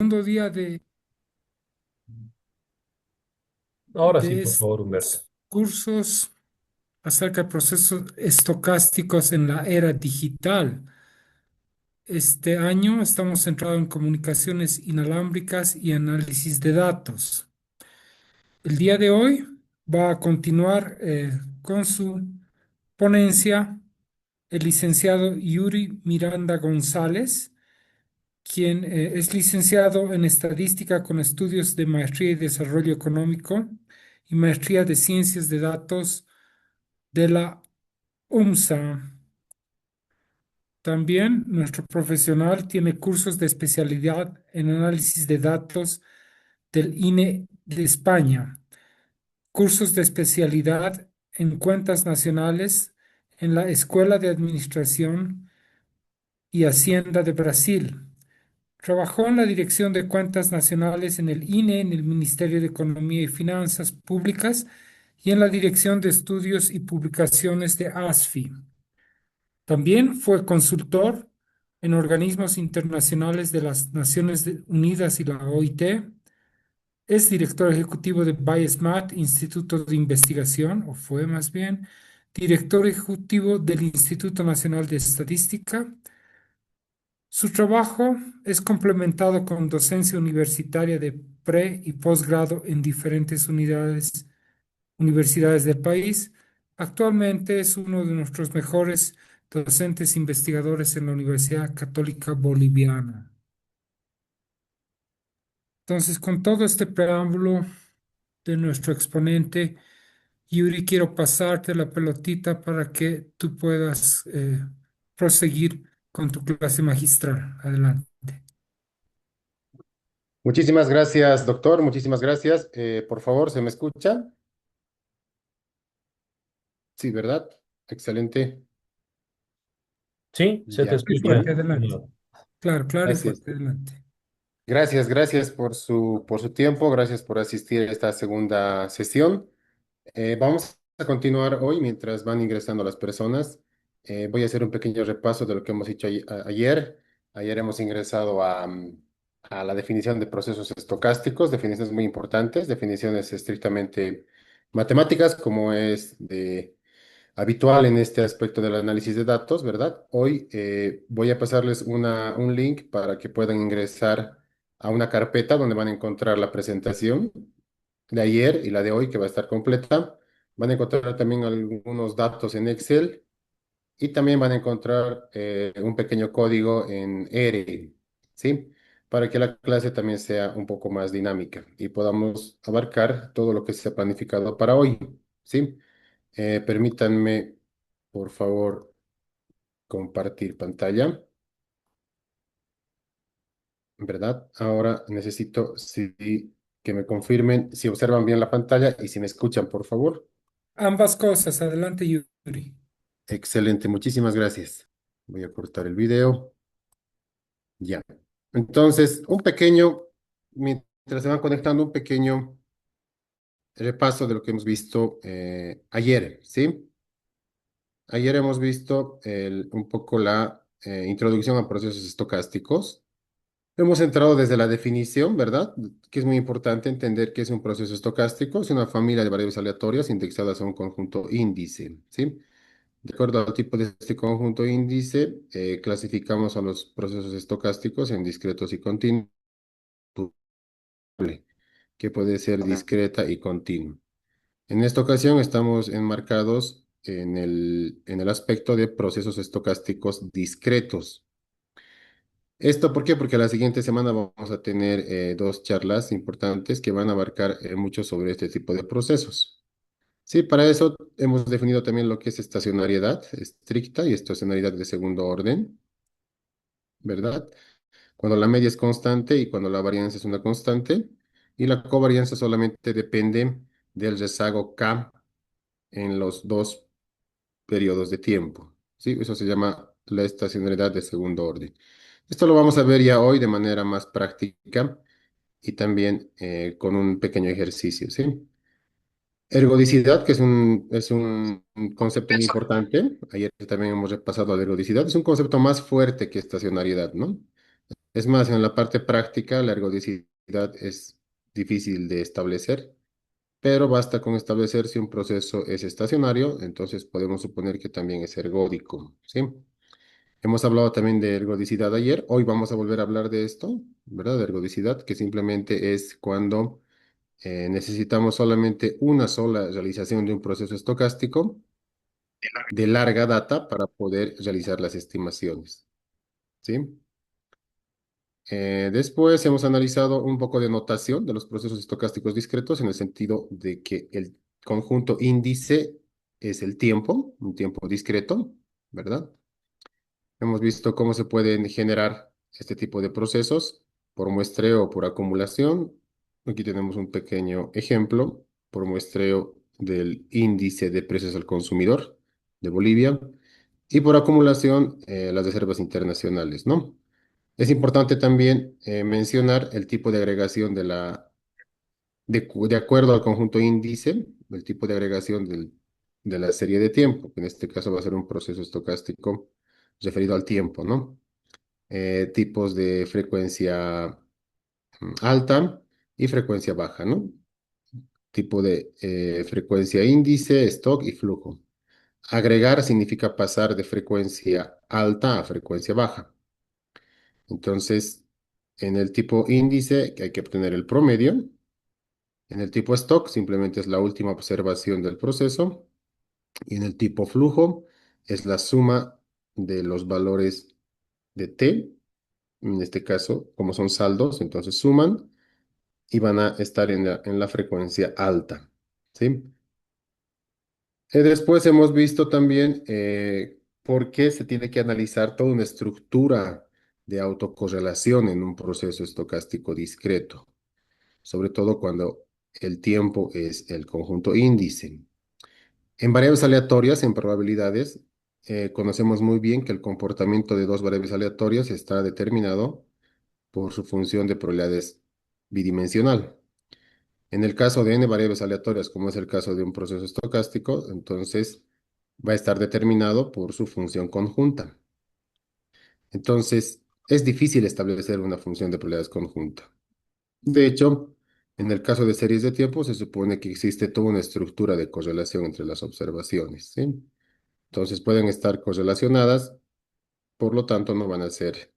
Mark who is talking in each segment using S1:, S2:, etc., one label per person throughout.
S1: segundo día
S2: Ahora sí,
S1: de
S2: por favor, Humberto.
S1: estos cursos acerca de procesos estocásticos en la era digital. Este año estamos centrados en comunicaciones inalámbricas y análisis de datos. El día de hoy va a continuar con su ponencia el licenciado Yuri Miranda González, quien es licenciado en Estadística con estudios de Maestría y Desarrollo Económico y Maestría de Ciencias de Datos de la UMSA. También nuestro profesional tiene cursos de especialidad en análisis de datos del INE de España, cursos de especialidad en cuentas nacionales en la Escuela de Administración y Hacienda de Brasil. Trabajó en la Dirección de Cuentas Nacionales en el INE, en el Ministerio de Economía y Finanzas Públicas y en la Dirección de Estudios y Publicaciones de ASFI. También fue consultor en organismos internacionales de las Unidas y la OIT. Es director ejecutivo de BioSmart, Instituto de Investigación, o fue más bien, director ejecutivo del Instituto Nacional de Estadística. Su trabajo es complementado con docencia universitaria de pre y posgrado en diferentes universidades del país. Actualmente es uno de nuestros mejores docentes investigadores en la Universidad Católica Boliviana. Entonces, con todo este preámbulo de nuestro exponente, Yuri, quiero pasarte la pelotita para que tú puedas proseguir con tu clase magistral. Adelante.
S3: Muchísimas gracias, doctor. Muchísimas gracias. Por favor, ¿se me escucha? Sí, ¿verdad? Excelente.
S2: Sí, se te
S3: Ya,
S1: Muy
S2: escucha.
S1: fuerte, adelante. Claro, claro y
S3: gracias.
S1: fuerte, adelante.
S3: Gracias por su tiempo. Gracias por asistir a esta segunda sesión. Vamos a continuar hoy mientras van ingresando las personas. Voy a hacer un pequeño repaso de lo que hemos hecho ayer. Ayer hemos ingresado a la definición de procesos estocásticos, definiciones muy importantes, definiciones estrictamente matemáticas, como es de habitual en este aspecto del análisis de datos, ¿verdad? Hoy voy a pasarles un link para que puedan ingresar a una carpeta donde van a encontrar la presentación de ayer y la de hoy, que va a estar completa. Van a encontrar también algunos datos en Excel y también van a encontrar un pequeño código en R, ¿sí? Para que la clase también sea un poco más dinámica y podamos abarcar todo lo que se ha planificado para hoy, ¿sí? Permítanme, por favor, compartir pantalla, ¿verdad? Ahora necesito que me confirmen si observan bien la pantalla y si me escuchan, por favor.
S1: Ambas cosas, adelante, Yuri.
S3: Excelente, muchísimas gracias. Voy a cortar el video. Ya. Entonces, mientras se van conectando, un pequeño repaso de lo que hemos visto ayer, ¿sí? Ayer hemos visto un poco la introducción a procesos estocásticos. Hemos entrado desde la definición, ¿verdad? Que es muy importante entender qué es un proceso estocástico. Es una familia de variables aleatorias indexadas a un conjunto índice, ¿sí? De acuerdo al tipo de este conjunto índice, clasificamos a los procesos estocásticos en discretos y continuos, que puede ser discreta y continua. En esta ocasión estamos enmarcados en el aspecto de procesos estocásticos discretos. ¿Esto por qué? Porque la siguiente semana vamos a tener dos charlas importantes que van a abarcar mucho sobre este tipo de procesos. Sí, para eso hemos definido también lo que es estacionariedad estricta y estacionariedad de segundo orden, ¿verdad? Cuando la media es constante y cuando la varianza es una constante, y la covarianza solamente depende del rezago K en los dos periodos de tiempo. ¿Sí? Eso se llama la estacionariedad de segundo orden. Esto lo vamos a ver ya hoy de manera más práctica y también con un pequeño ejercicio, ¿sí? Ergodicidad, que es un concepto muy importante. Ayer también hemos repasado la ergodicidad. Es un concepto más fuerte que estacionariedad, ¿no? Es más, en la parte práctica, la ergodicidad es difícil de establecer, pero basta con establecer si un proceso es estacionario, entonces podemos suponer que también es ergódico, ¿sí? Hemos hablado también de ergodicidad ayer, hoy vamos a volver a hablar de esto, ¿verdad? De ergodicidad, que simplemente es cuando necesitamos solamente una sola realización de un proceso estocástico de larga data para poder realizar las estimaciones, ¿sí? Después hemos analizado un poco de notación de los procesos estocásticos discretos en el sentido de que el conjunto índice es el tiempo, un tiempo discreto, ¿verdad? Hemos visto cómo se pueden generar este tipo de procesos por muestreo o por acumulación. Aquí tenemos un pequeño ejemplo por muestreo del índice de precios al consumidor de Bolivia y por acumulación las reservas internacionales, ¿no? Es importante también mencionar el tipo de agregación de acuerdo al conjunto índice, el tipo de agregación de la serie de tiempo, que en este caso va a ser un proceso estocástico referido al tiempo, ¿no? Tipos de frecuencia alta y frecuencia baja, ¿no? Tipo de frecuencia índice, stock y flujo. Agregar significa pasar de frecuencia alta a frecuencia baja. Entonces, en el tipo índice hay que obtener el promedio. En el tipo stock simplemente es la última observación del proceso. Y en el tipo flujo es la suma de los valores de t. En este caso, como son saldos, entonces suman y van a estar en la frecuencia alta. ¿Sí? Después hemos visto también por qué se tiene que analizar toda una estructura de autocorrelación en un proceso estocástico discreto, sobre todo cuando el tiempo es el conjunto índice. En variables aleatorias, en probabilidades, conocemos muy bien que el comportamiento de dos variables aleatorias está determinado por su función de probabilidades bidimensional. En el caso de n variables aleatorias, como es el caso de un proceso estocástico, entonces va a estar determinado por su función conjunta. Entonces, es difícil establecer una función de probabilidades conjunta. De hecho, en el caso de series de tiempo, se supone que existe toda una estructura de correlación entre las observaciones, ¿sí? Entonces, pueden estar correlacionadas, por lo tanto, no van a ser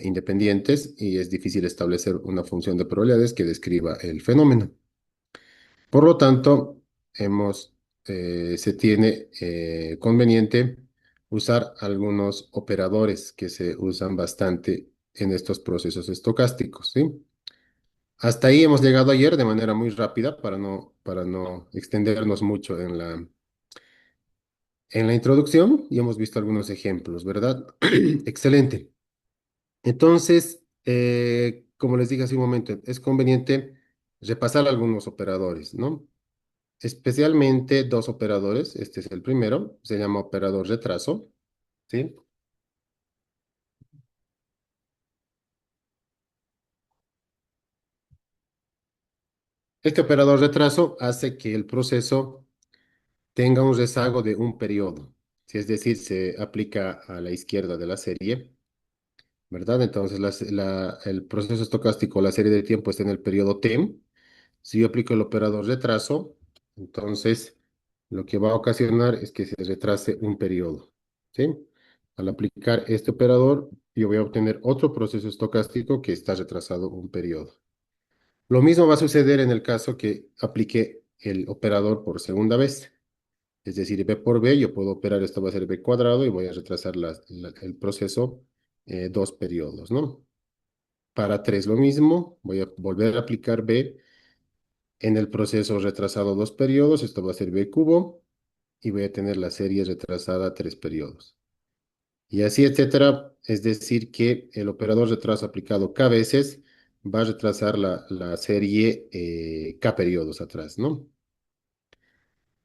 S3: independientes y es difícil establecer una función de probabilidades que describa el fenómeno. Por lo tanto, se tiene conveniente usar algunos operadores que se usan bastante en estos procesos estocásticos, ¿sí? Hasta ahí hemos llegado ayer de manera muy rápida para no extendernos mucho en la introducción y hemos visto algunos ejemplos, ¿verdad? Excelente. Entonces, como les dije hace un momento, es conveniente repasar algunos operadores, ¿no? Especialmente dos operadores. Este es el primero, se llama operador retraso, ¿sí? Este operador retraso hace que el proceso tenga un rezago de un periodo, ¿sí? Es decir, se aplica a la izquierda de la serie, ¿verdad? Entonces, el proceso estocástico, la serie de tiempo está en el periodo t. Si yo aplico el operador retraso, entonces lo que va a ocasionar es que se retrase un periodo, ¿sí? Al aplicar este operador, yo voy a obtener otro proceso estocástico que está retrasado un periodo. Lo mismo va a suceder en el caso que aplique el operador por segunda vez. Es decir, B por B, yo puedo operar, esto va a ser B cuadrado y voy a retrasar el proceso dos periodos, ¿no? Para 3 lo mismo, voy a volver a aplicar B en el proceso retrasado dos periodos, esto va a ser B cubo, y voy a tener la serie retrasada tres periodos. Y así, etcétera, es decir, que el operador retraso aplicado K veces va a retrasar la serie K periodos atrás, ¿no?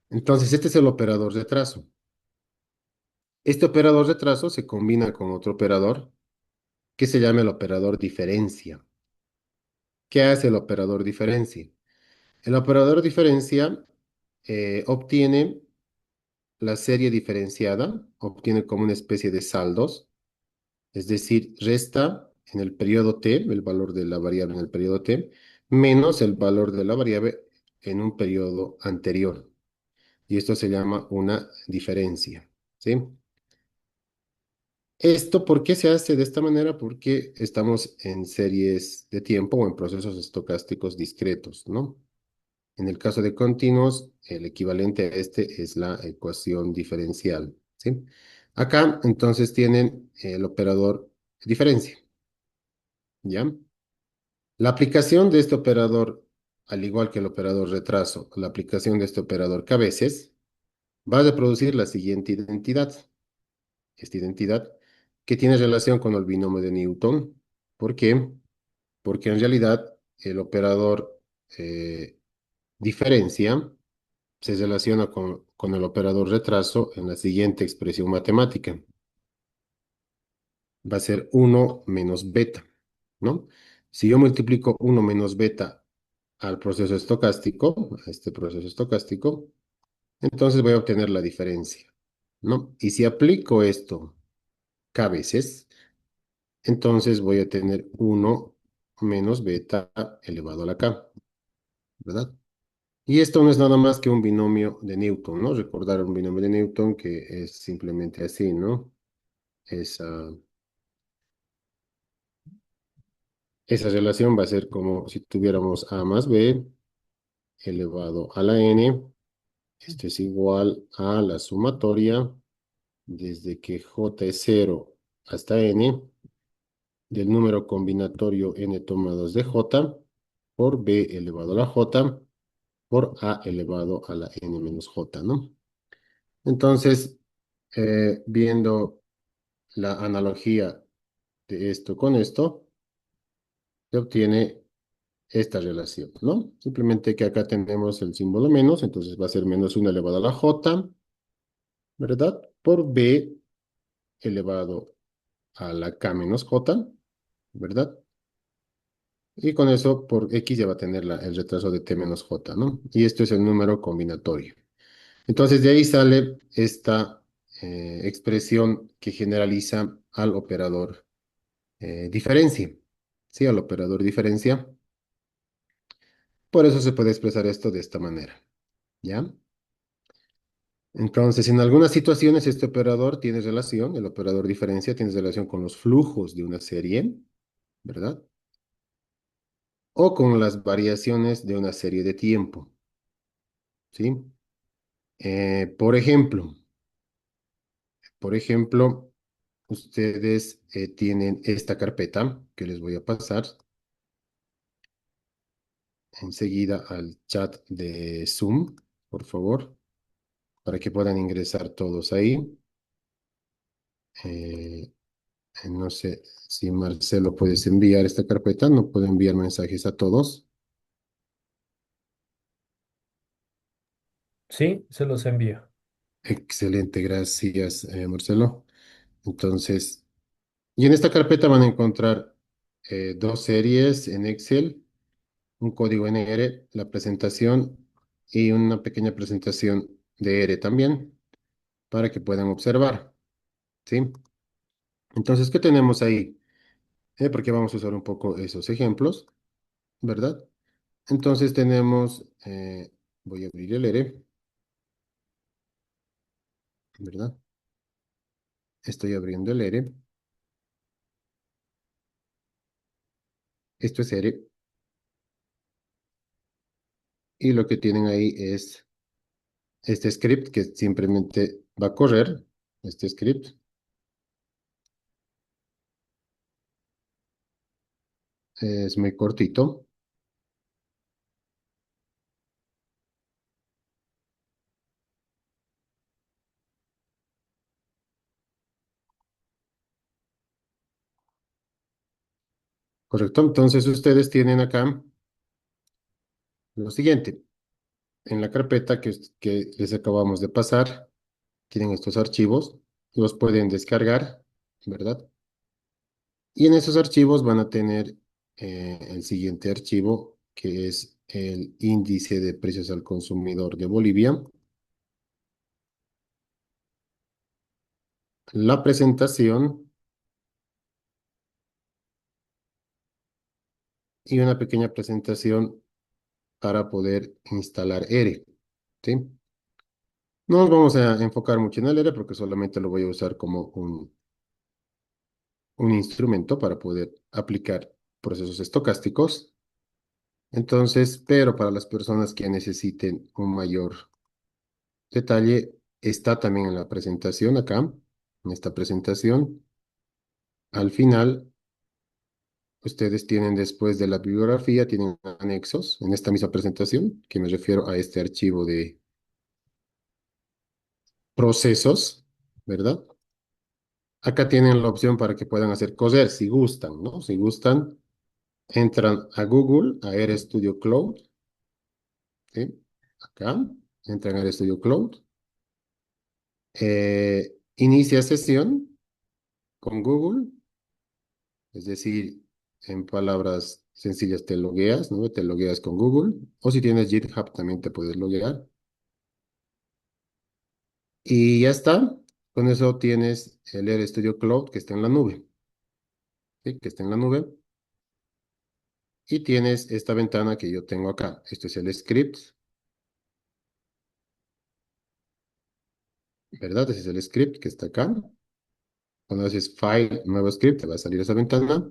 S3: Entonces, este es el operador retraso. Este operador retraso se combina con otro operador que se llama el operador diferencia. ¿Qué hace el operador diferencia? El operador diferencia obtiene la serie diferenciada, obtiene como una especie de saldos, es decir, resta en el periodo t, el valor de la variable en el periodo t, menos el valor de la variable en un periodo anterior. Y esto se llama una diferencia, ¿sí? ¿Esto por qué se hace de esta manera? Porque estamos en series de tiempo o en procesos estocásticos discretos, ¿no? En el caso de continuos, el equivalente a este es la ecuación diferencial, ¿sí? Acá, entonces, tienen el operador diferencia, ¿ya? La aplicación de este operador, al igual que el operador retraso, la aplicación de este operador cabezas, va a reproducir la siguiente identidad. Esta identidad que tiene relación con el binomio de Newton. ¿Por qué? Porque en realidad el operador diferencia se relaciona con el operador retraso en la siguiente expresión matemática. Va a ser uno menos beta, ¿no? Si yo multiplico uno menos beta al proceso estocástico, a este proceso estocástico, entonces voy a obtener la diferencia, ¿no? Y si aplico esto k veces, entonces voy a tener uno menos beta elevado a la k, ¿verdad? Y esto no es nada más que un binomio de Newton, ¿no? Recordar un binomio de Newton que es simplemente así, ¿no? Esa, esa relación va a ser como si tuviéramos a más b elevado a la n. Esto es igual a la sumatoria desde que j es 0 hasta n del número combinatorio n tomados de j por b elevado a la j por a elevado a la n menos j, ¿no? Entonces, viendo la analogía de esto con esto, se obtiene esta relación, ¿no? Simplemente que acá tenemos el símbolo menos, entonces va a ser menos 1 elevado a la j, ¿verdad? Por b elevado a la k menos j, ¿verdad? Y con eso, por x ya va a tener el retraso de t menos j, ¿no? Y esto es el número combinatorio. Entonces, de ahí sale esta expresión que generaliza al operador diferencia. ¿Sí? Al operador diferencia. Por eso se puede expresar esto de esta manera. ¿Ya? Entonces, en algunas situaciones este operador tiene relación, el operador diferencia tiene relación con los flujos de una serie, ¿verdad? O con las variaciones de una serie de tiempo, ¿sí? Por ejemplo, ustedes tienen esta carpeta que les voy a pasar enseguida al chat de Zoom, por favor, para que puedan ingresar todos ahí. Eh, no sé si Marcelo puedes enviar esta carpeta, no puedo enviar mensajes a todos.
S2: Sí, se los envío.
S3: Excelente, gracias, Marcelo. Entonces, y en esta carpeta van a encontrar dos series en Excel, un código en R, la presentación y una pequeña presentación de R también, para que puedan observar, ¿sí? Entonces, ¿qué tenemos ahí? Porque vamos a usar un poco esos ejemplos, ¿verdad? Entonces tenemos, voy a abrir el R, ¿verdad? Estoy abriendo el R. Esto es R. Y lo que tienen ahí es este script que simplemente va a correr. Este script es muy cortito. Correcto. Entonces ustedes tienen acá lo siguiente. En la carpeta que les acabamos de pasar, tienen estos archivos. Los pueden descargar, ¿verdad? Y en esos archivos van a tener el siguiente archivo, que es el índice de precios al consumidor de Bolivia, la presentación y una pequeña presentación para poder instalar R. ¿Sí? No nos vamos a enfocar mucho en el R porque solamente lo voy a usar como un instrumento para poder aplicar procesos estocásticos. Entonces, pero para las personas que necesiten un mayor detalle, está también en la presentación acá, en esta presentación. Al final, ustedes tienen después de la bibliografía, tienen anexos en esta misma presentación, que me refiero a este archivo de procesos, ¿verdad? Acá tienen la opción para que puedan hacer coser si gustan, ¿no? Si gustan, entran a Google, a RStudio Cloud, ¿sí? Acá, entran a RStudio Cloud, inicia sesión con Google, es decir, en palabras sencillas te logueas, ¿no? Te logueas con Google, o si tienes GitHub también te puedes loguear. Y ya está, con eso tienes el RStudio Cloud que está en la nube, ¿sí? Que está en la nube. Y tienes esta ventana que yo tengo acá. Este es el script, ¿verdad? Ese es el script que está acá. Cuando haces File, Nuevo Script, te va a salir esa ventana.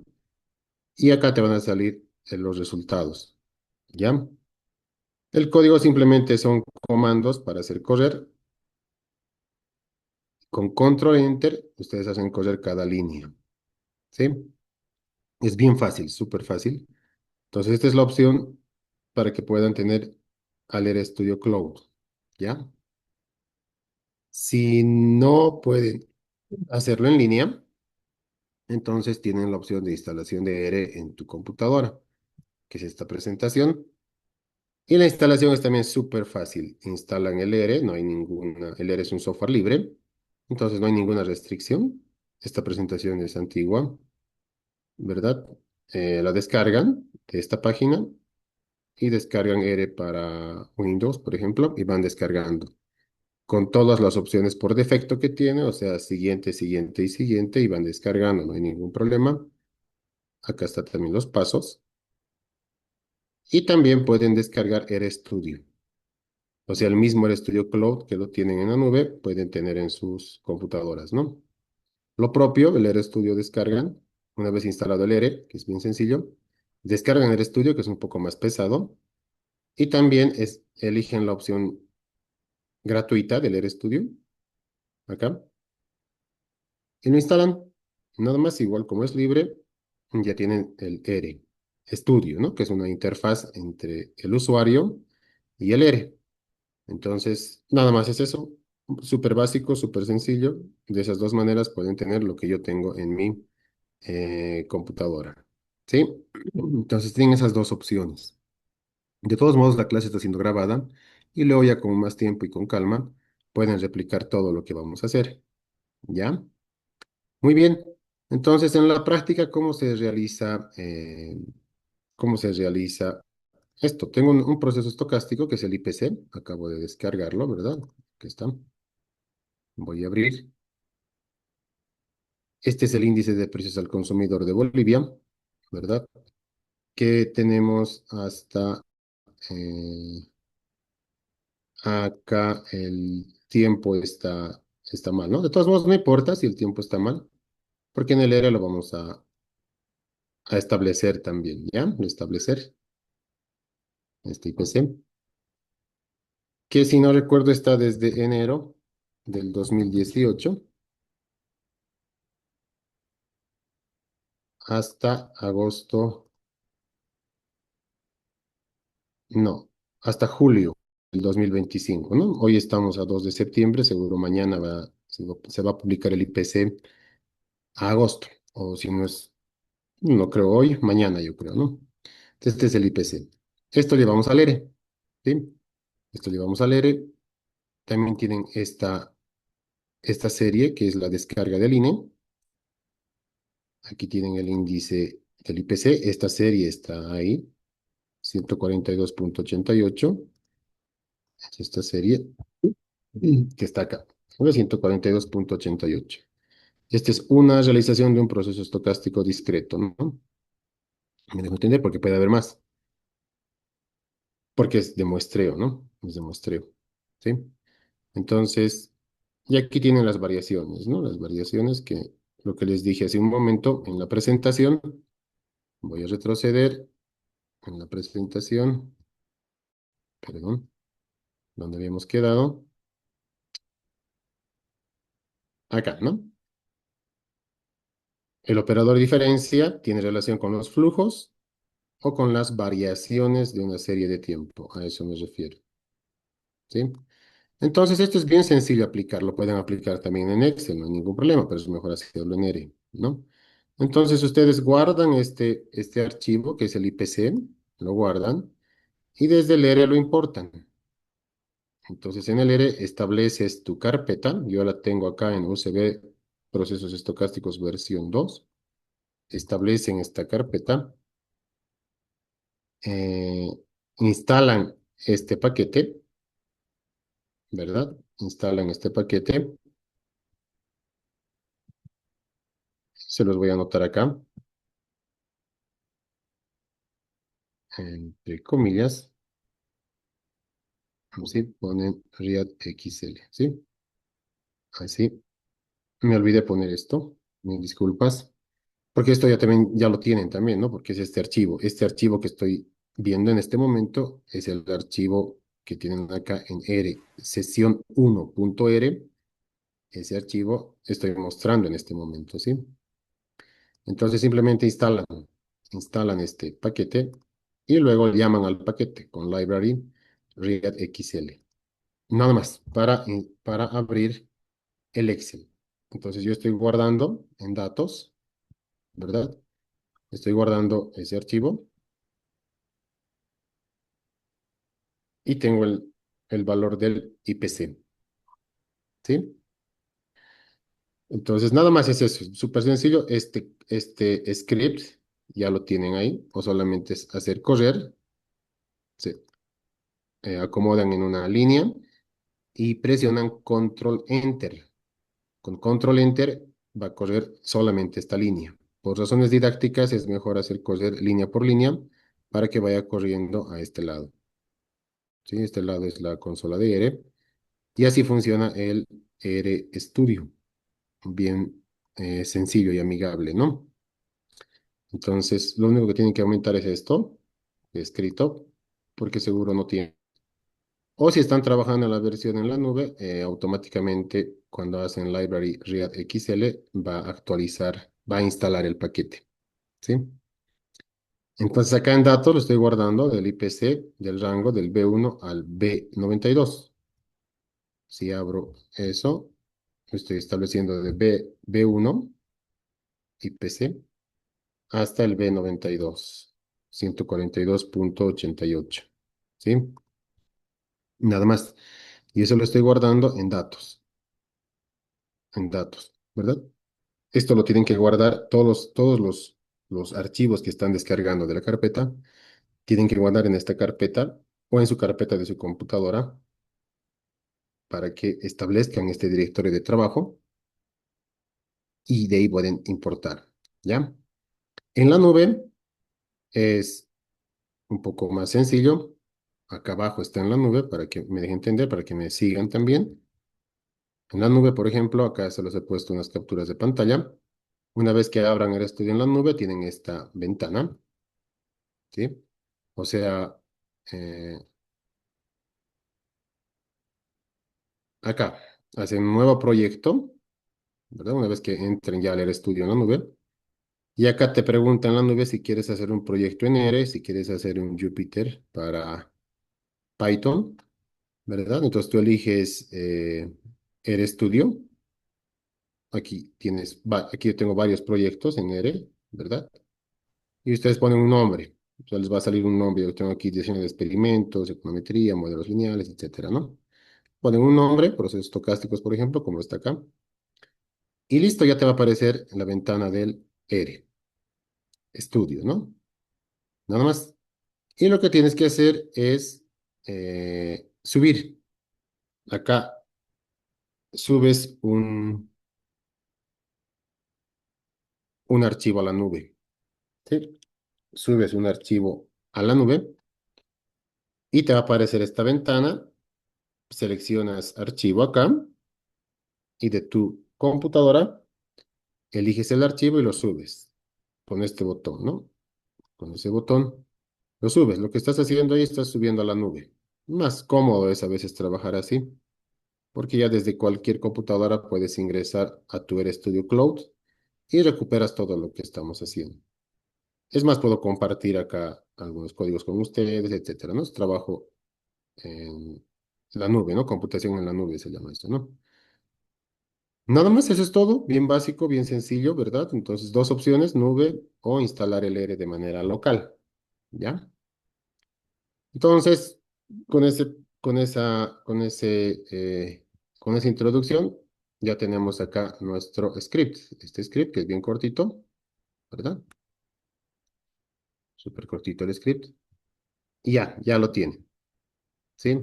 S3: Y acá te van a salir los resultados, ¿ya? El código simplemente son comandos para hacer correr. Con Control Enter, ustedes hacen correr cada línea, ¿sí? Es bien fácil, súper fácil. Entonces, esta es la opción para que puedan tener Alert Studio Cloud, ¿ya? Si no pueden hacerlo en línea, entonces tienen la opción de instalación de R en tu computadora, que es esta presentación. Y la instalación es también súper fácil. Instalan el R, no hay ninguna, el R es un software libre, entonces no hay ninguna restricción. Esta presentación es antigua, ¿verdad? La descargan de esta página y descargan R para Windows, por ejemplo, y van descargando con todas las opciones por defecto que tiene, o sea, siguiente, siguiente y siguiente, y van descargando, no hay ningún problema. Acá están también los pasos. Y también pueden descargar RStudio. O sea, el mismo RStudio Cloud que lo tienen en la nube, pueden tener en sus computadoras, ¿no? Lo propio, el RStudio descargan, una vez instalado el R, que es bien sencillo, descargan el RStudio, que es un poco más pesado, y también eligen la opción gratuita del RStudio, acá, y lo instalan. Nada más, igual como es libre, ya tienen el R Studio, ¿no? Que es una interfaz entre el usuario y el R. Entonces, nada más es eso. Súper básico, súper sencillo. De esas dos maneras pueden tener lo que yo tengo en mi computadora. ¿Sí? Entonces tienen esas dos opciones. De todos modos, la clase está siendo grabada y luego ya con más tiempo y con calma pueden replicar todo lo que vamos a hacer. ¿Ya? Muy bien. Entonces, en la práctica, cómo se realiza esto? Tengo un proceso estocástico que es el IPC. Acabo de descargarlo, ¿verdad? Aquí está. Voy a abrir. Este es el índice de precios al consumidor de Bolivia, ¿verdad? Que tenemos hasta eh, acá el tiempo está mal, ¿no? De todos modos, no importa si el tiempo está mal, porque en el ERA lo vamos a establecer también, ¿ya? Establecer este IPC, que si no recuerdo está desde enero del 2018 hasta agosto, no, hasta julio del 2025, ¿no? Hoy estamos a 2 de septiembre, seguro mañana se va a publicar el IPC a agosto, o si no es, no creo hoy, mañana yo creo, ¿no? Este es el IPC. Esto le vamos a leer, ¿sí? Esto le vamos a leer. También tienen esta serie que es la descarga del INE. Aquí tienen el índice del IPC. Esta serie está ahí, 142,88. Es esta serie que está acá, 142,88. Esta es una realización de un proceso estocástico discreto, ¿no? Me dejo entender porque puede haber más, porque es de muestreo, ¿no? Es de muestreo, ¿sí? Entonces, y aquí tienen las variaciones, ¿no? Las variaciones que lo que les dije hace un momento en la presentación. Voy a retroceder en la presentación, perdón, donde habíamos quedado. Acá, ¿no? El operador de diferencia tiene relación con los flujos o con las variaciones de una serie de tiempo. A eso me refiero, ¿sí? Entonces, esto es bien sencillo aplicar. Lo pueden aplicar también en Excel, no hay ningún problema, pero es mejor hacerlo en R, ¿no? Entonces, ustedes guardan este archivo, que es el IPC, lo guardan, y desde el R lo importan. Entonces, en el R estableces tu carpeta. Yo la tengo acá en USB Procesos Estocásticos versión 2. Establecen esta carpeta. eh, Instalan este paquete, ¿verdad? Instalan este paquete. Se los voy a anotar acá, entre comillas. Así ponen Riad XL, ¿sí? Así. Me olvidé poner esto. Mil disculpas. Porque esto ya también ya lo tienen también, ¿no? Porque es este archivo. Este archivo que estoy viendo en este momento es el archivo que tienen acá en R, sesión 1.r. Ese archivo estoy mostrando en este momento, ¿sí? Entonces simplemente instalan este paquete y luego llaman al paquete con library readxl. Nada más para abrir el Excel. Entonces yo estoy guardando en datos, ¿verdad? Estoy guardando ese archivo y tengo el valor del IPC, ¿sí? Entonces, nada más es eso, súper sencillo. Este script ya lo tienen ahí, o solamente es hacer correr, se acomodan en una línea y presionan Control Enter. Con Control Enter va a correr solamente esta línea. Por razones didácticas es mejor hacer correr línea por línea para que vaya corriendo a este lado. ¿Sí? Este lado es la consola de R. Y así funciona el RStudio. Bien sencillo y amigable, ¿no? Entonces, lo único que tienen que aumentar es esto, escrito, porque seguro no tienen. O si están trabajando en la versión en la nube, automáticamente cuando hacen library readxl va a actualizar, va a instalar el paquete, ¿sí? Entonces acá en datos lo estoy guardando del IPC del rango del B1 al B92. Si abro eso, lo estoy estableciendo de B1 IPC hasta el B92, 142.88, ¿sí? Nada más. Y eso lo estoy guardando en datos, ¿verdad? Esto lo tienen que guardar todos los archivos que están descargando de la carpeta, tienen que guardar en esta carpeta o en su carpeta de su computadora para que establezcan este directorio de trabajo y de ahí pueden importar, ¿ya? En la nube es un poco más sencillo. Acá abajo está en la nube para que me dejen entender, para que me sigan también. En la nube, por ejemplo, acá se los he puesto unas capturas de pantalla. Una vez que abran el estudio en la nube, tienen esta ventana, ¿sí? O sea, eh, acá hacen un nuevo proyecto, ¿verdad? Una vez que entren ya al estudio en la nube. Y acá te pregunta en la nube si quieres hacer un proyecto en R, si quieres hacer un Jupyter para Python, ¿verdad? Entonces tú eliges RStudio. Aquí yo tengo varios proyectos en R, ¿verdad? Y ustedes ponen un nombre. O sea, les va a salir un nombre. Yo tengo aquí diseño de experimentos, econometría, modelos lineales, etcétera, ¿no? Ponen un nombre, procesos estocásticos, por ejemplo, como está acá. Y listo, ya te va a aparecer en la ventana del R, estudio, ¿no? Nada más. Y lo que tienes que hacer es subir. Acá subes un archivo a la nube, ¿sí? subes un archivo a la nube y te va a aparecer esta ventana. Seleccionas archivo acá y de tu computadora eliges el archivo y lo subes con este botón, ¿no? Con ese botón lo subes. Lo que estás haciendo ahí, estás subiendo a la nube. Más cómodo es a veces trabajar así, porque ya desde cualquier computadora puedes ingresar a tu RStudio Cloud y recuperas todo lo que estamos haciendo. Es más, puedo compartir acá algunos códigos con ustedes, etcétera, ¿no? Es trabajo en la nube, ¿no? Computación en la nube se llama eso, ¿no? Nada más, eso es todo, bien básico, bien sencillo, ¿verdad? Entonces, dos opciones, nube o instalar el R de manera local, ¿ya? Entonces, con ese, con esa, con esa introducción, ya tenemos acá nuestro script. Este script que es bien cortito, ¿verdad? Súper cortito el script. Y ya lo tiene, ¿sí?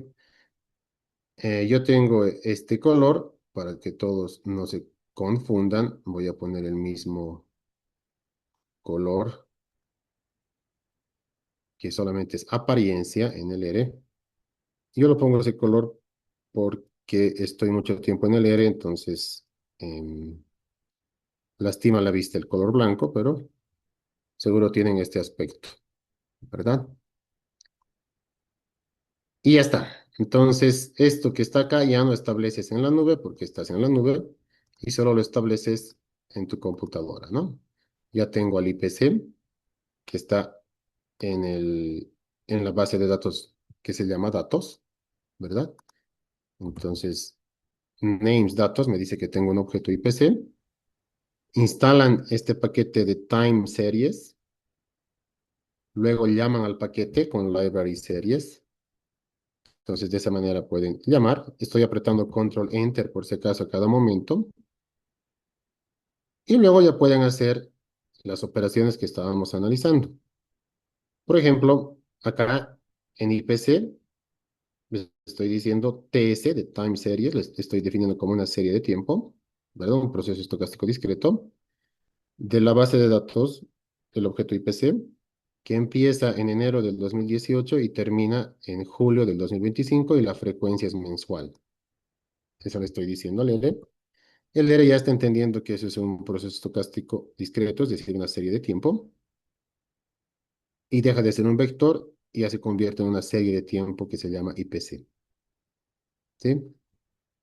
S3: Yo tengo este color para que todos no se confundan. Voy a poner el mismo color que solamente es apariencia en el R. Yo lo pongo ese color porque estoy mucho tiempo en el R, entonces lastima la vista el color blanco, pero seguro tienen este aspecto, ¿verdad? Y ya está. Entonces, esto que está acá ya no estableces en la nube porque estás en la nube y solo lo estableces en tu computadora, ¿no? Ya tengo al IPC que está en en la base de datos que se llama datos, ¿verdad? Entonces, names datos me dice que tengo un objeto IPC. Instalan este paquete de time series, luego llaman al paquete con library series. Entonces, de esa manera pueden llamar. Estoy apretando control enter por si acaso a cada momento. Y luego ya pueden hacer las operaciones que estábamos analizando. Por ejemplo, acá en IPC les estoy diciendo TS de time series, les estoy definiendo como una serie de tiempo, ¿verdad? Un proceso estocástico discreto de la base de datos del objeto IPC, que empieza en enero del 2018 y termina en julio del 2025 y la frecuencia es mensual. Eso le estoy diciendo al L. El R ya está entendiendo que eso es un proceso estocástico discreto, es decir, una serie de tiempo, y deja de ser un vector y ya se convierte en una serie de tiempo que se llama IPC. ¿Sí?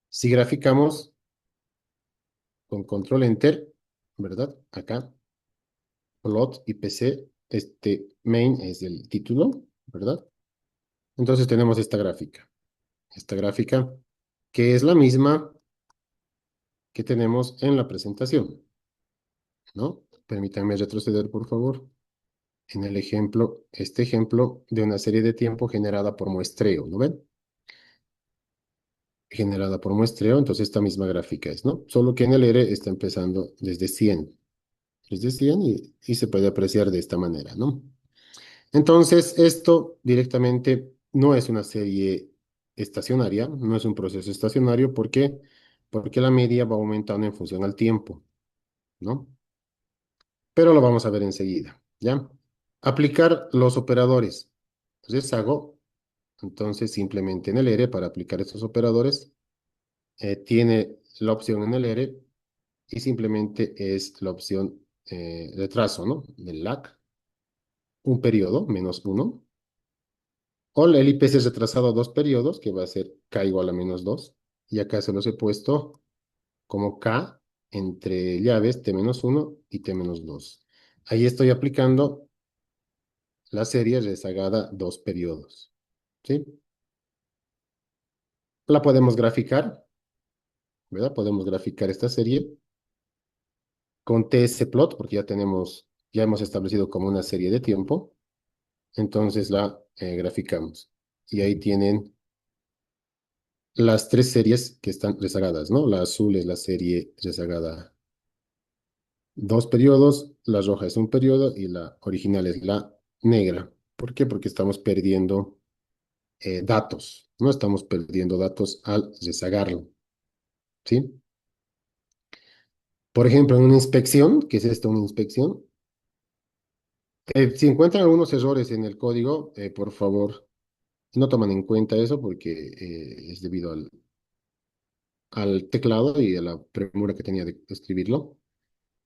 S3: Si graficamos con control enter, ¿verdad? Acá, plot IPC, este main es el título, ¿verdad? Entonces tenemos esta gráfica que es la misma que tenemos en la presentación, ¿no? Permítanme retroceder, por favor. En el ejemplo, este ejemplo de una serie de tiempo generada por muestreo, ¿no ven? Generada por muestreo, entonces esta misma gráfica es, ¿no? Solo que en el R está empezando desde 100, desde 100 y se puede apreciar de esta manera, ¿no? Entonces, esto directamente no es una serie estacionaria, no es un proceso estacionario, ¿por qué? Porque la media va aumentando en función al tiempo, ¿no? Pero lo vamos a ver enseguida, ¿ya? Aplicar los operadores. Entonces entonces simplemente en el R para aplicar estos operadores, tiene la opción en el R y simplemente es la opción retraso, ¿no? Del lag, un periodo, -1. O el IPC es retrasado a 2 periodos, que va a ser K igual a -2. Y acá se los he puesto como K entre llaves T-1 y T-2. Ahí estoy aplicando la serie rezagada 2 periodos. ¿Sí? La podemos graficar, ¿verdad? Podemos graficar esta serie con tsplot, porque ya hemos establecido como una serie de tiempo. Entonces la graficamos. Y ahí tienen las tres series que están rezagadas, ¿no? La azul es la serie rezagada 2 periodos, la roja es un periodo y la original es la negra. ¿Por qué? Porque estamos perdiendo datos, no estamos perdiendo datos al rezagarlo, ¿sí? Por ejemplo, en una inspección, ¿qué es esto? Una inspección Si encuentran algunos errores en el código, por favor, no toman en cuenta eso porque es debido al teclado y a la premura que tenía de escribirlo.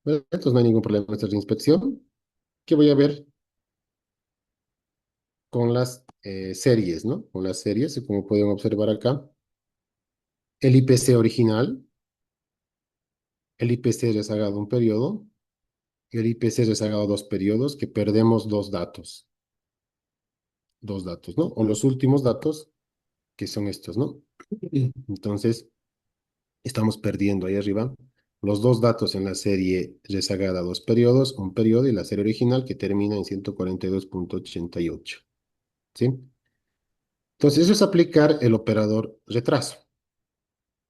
S3: Bueno, entonces no hay ningún problema en esta reinspección. Que voy a ver con las series, ¿no? Con las series, y como pueden observar acá, el IPC original, el IPC rezagado un periodo, y el IPC rezagado dos periodos, que perdemos dos datos, ¿no? O los últimos datos, que son estos, ¿no? Entonces, estamos perdiendo ahí arriba los dos datos en la serie rezagada dos periodos, un periodo y la serie original que termina en 142.88, ¿sí? Entonces, eso es aplicar el operador retraso,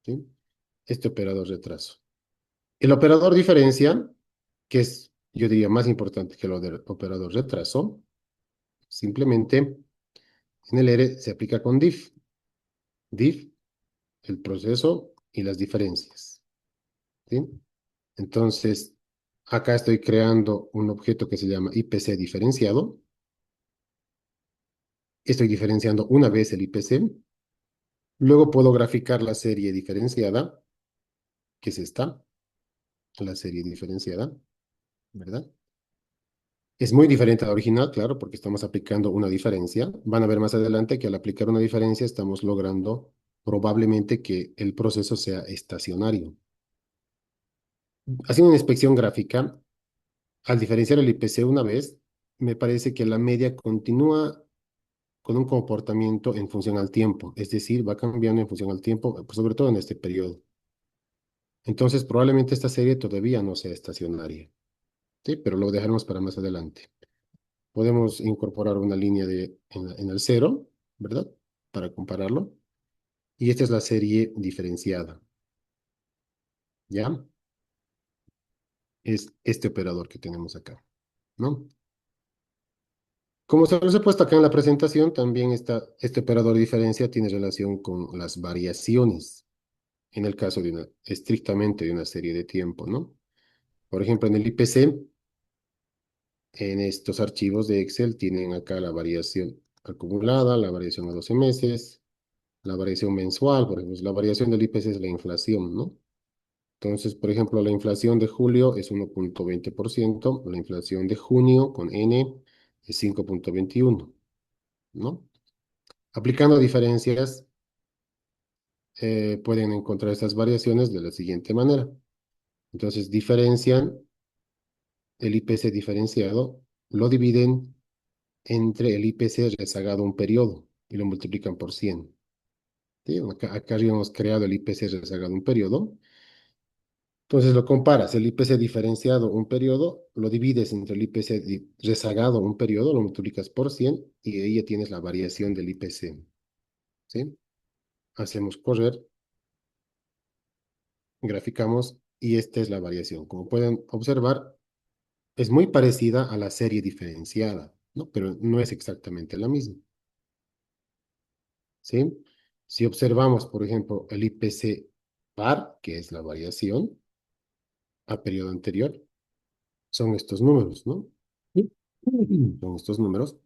S3: ¿sí? Este operador retraso. El operador diferencia, que es, yo diría, más importante que lo del operador retraso, simplemente en el R se aplica con diff. Diff, el proceso y las diferencias, ¿sí? Entonces, acá estoy creando un objeto que se llama IPC diferenciado. Estoy diferenciando una vez el IPC. Luego puedo graficar la serie diferenciada, que es esta, la serie diferenciada, ¿verdad? Es muy diferente a la original, claro, porque estamos aplicando una diferencia. Van a ver más adelante que al aplicar una diferencia estamos logrando probablemente que el proceso sea estacionario. Haciendo una inspección gráfica, al diferenciar el IPC una vez, me parece que la media continúa con un comportamiento en función al tiempo, es decir, va cambiando en función al tiempo, pues, sobre todo en este periodo. Entonces, probablemente esta serie todavía no sea estacionaria, ¿sí? Pero lo dejaremos para más adelante. Podemos incorporar una línea en el cero, ¿verdad? Para compararlo. Y esta es la serie diferenciada, ¿ya? Es este operador que tenemos acá, ¿no? Como se los he puesto acá en la presentación, también este operador de diferencia tiene relación con las variaciones, en el caso de estrictamente de una serie de tiempo, ¿no? Por ejemplo, en el IPC, en estos archivos de Excel tienen acá la variación acumulada, la variación a 12 meses, la variación mensual, por ejemplo, la variación del IPC es la inflación, ¿no? Entonces, por ejemplo, la inflación de julio es 1.20%, la inflación de junio con N es 5.21, ¿no? Aplicando diferencias, pueden encontrar estas variaciones de la siguiente manera. Entonces, diferencian el IPC diferenciado, lo dividen entre el IPC rezagado un periodo y lo multiplican por 100. ¿Sí? Acá habíamos creado el IPC rezagado un periodo. Entonces lo comparas, el IPC diferenciado un periodo, lo divides entre el IPC rezagado un periodo, lo multiplicas por 100 y ahí ya tienes la variación del IPC. ¿Sí? Hacemos correr, graficamos y esta es la variación. Como pueden observar, es muy parecida a la serie diferenciada, ¿no? Pero no es exactamente la misma. ¿Sí? Si observamos, por ejemplo, el IPC par, que es la variación a periodo anterior, son estos números, ¿no? Sí. Son estos números.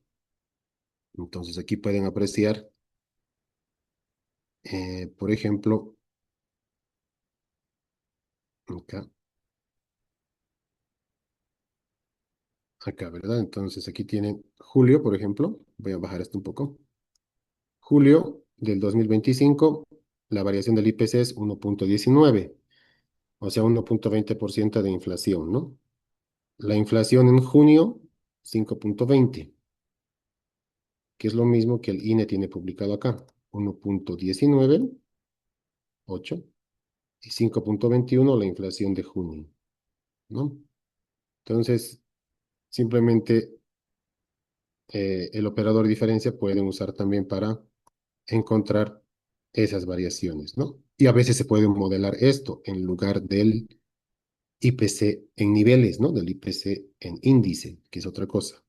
S3: Entonces aquí pueden apreciar, por ejemplo, acá, acá, ¿verdad? Entonces aquí tienen julio, por ejemplo. Voy a bajar esto un poco. Julio del 2025, la variación del IPC es 1.19, o sea, 1.20% de inflación, ¿no? La inflación en junio, 5.20, que es lo mismo que el INE tiene publicado acá, 1.19, 8, y 5.21 la inflación de junio, ¿no? Entonces, simplemente el operador de diferencia pueden usar también para encontrar esas variaciones, ¿no? Y a veces se puede modelar esto en lugar del IPC en niveles, ¿no? Del IPC en índice, que es otra cosa,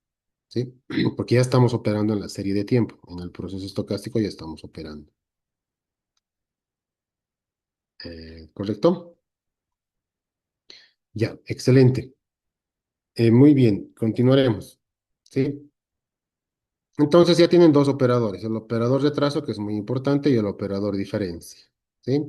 S3: ¿sí? Porque ya estamos operando en la serie de tiempo, en el proceso estocástico ya estamos operando. ¿Correcto? Ya, excelente. Muy bien, continuaremos. ¿sí? Entonces ya tienen dos operadores, el operador retraso, que es muy importante, y el operador diferencia, ¿sí?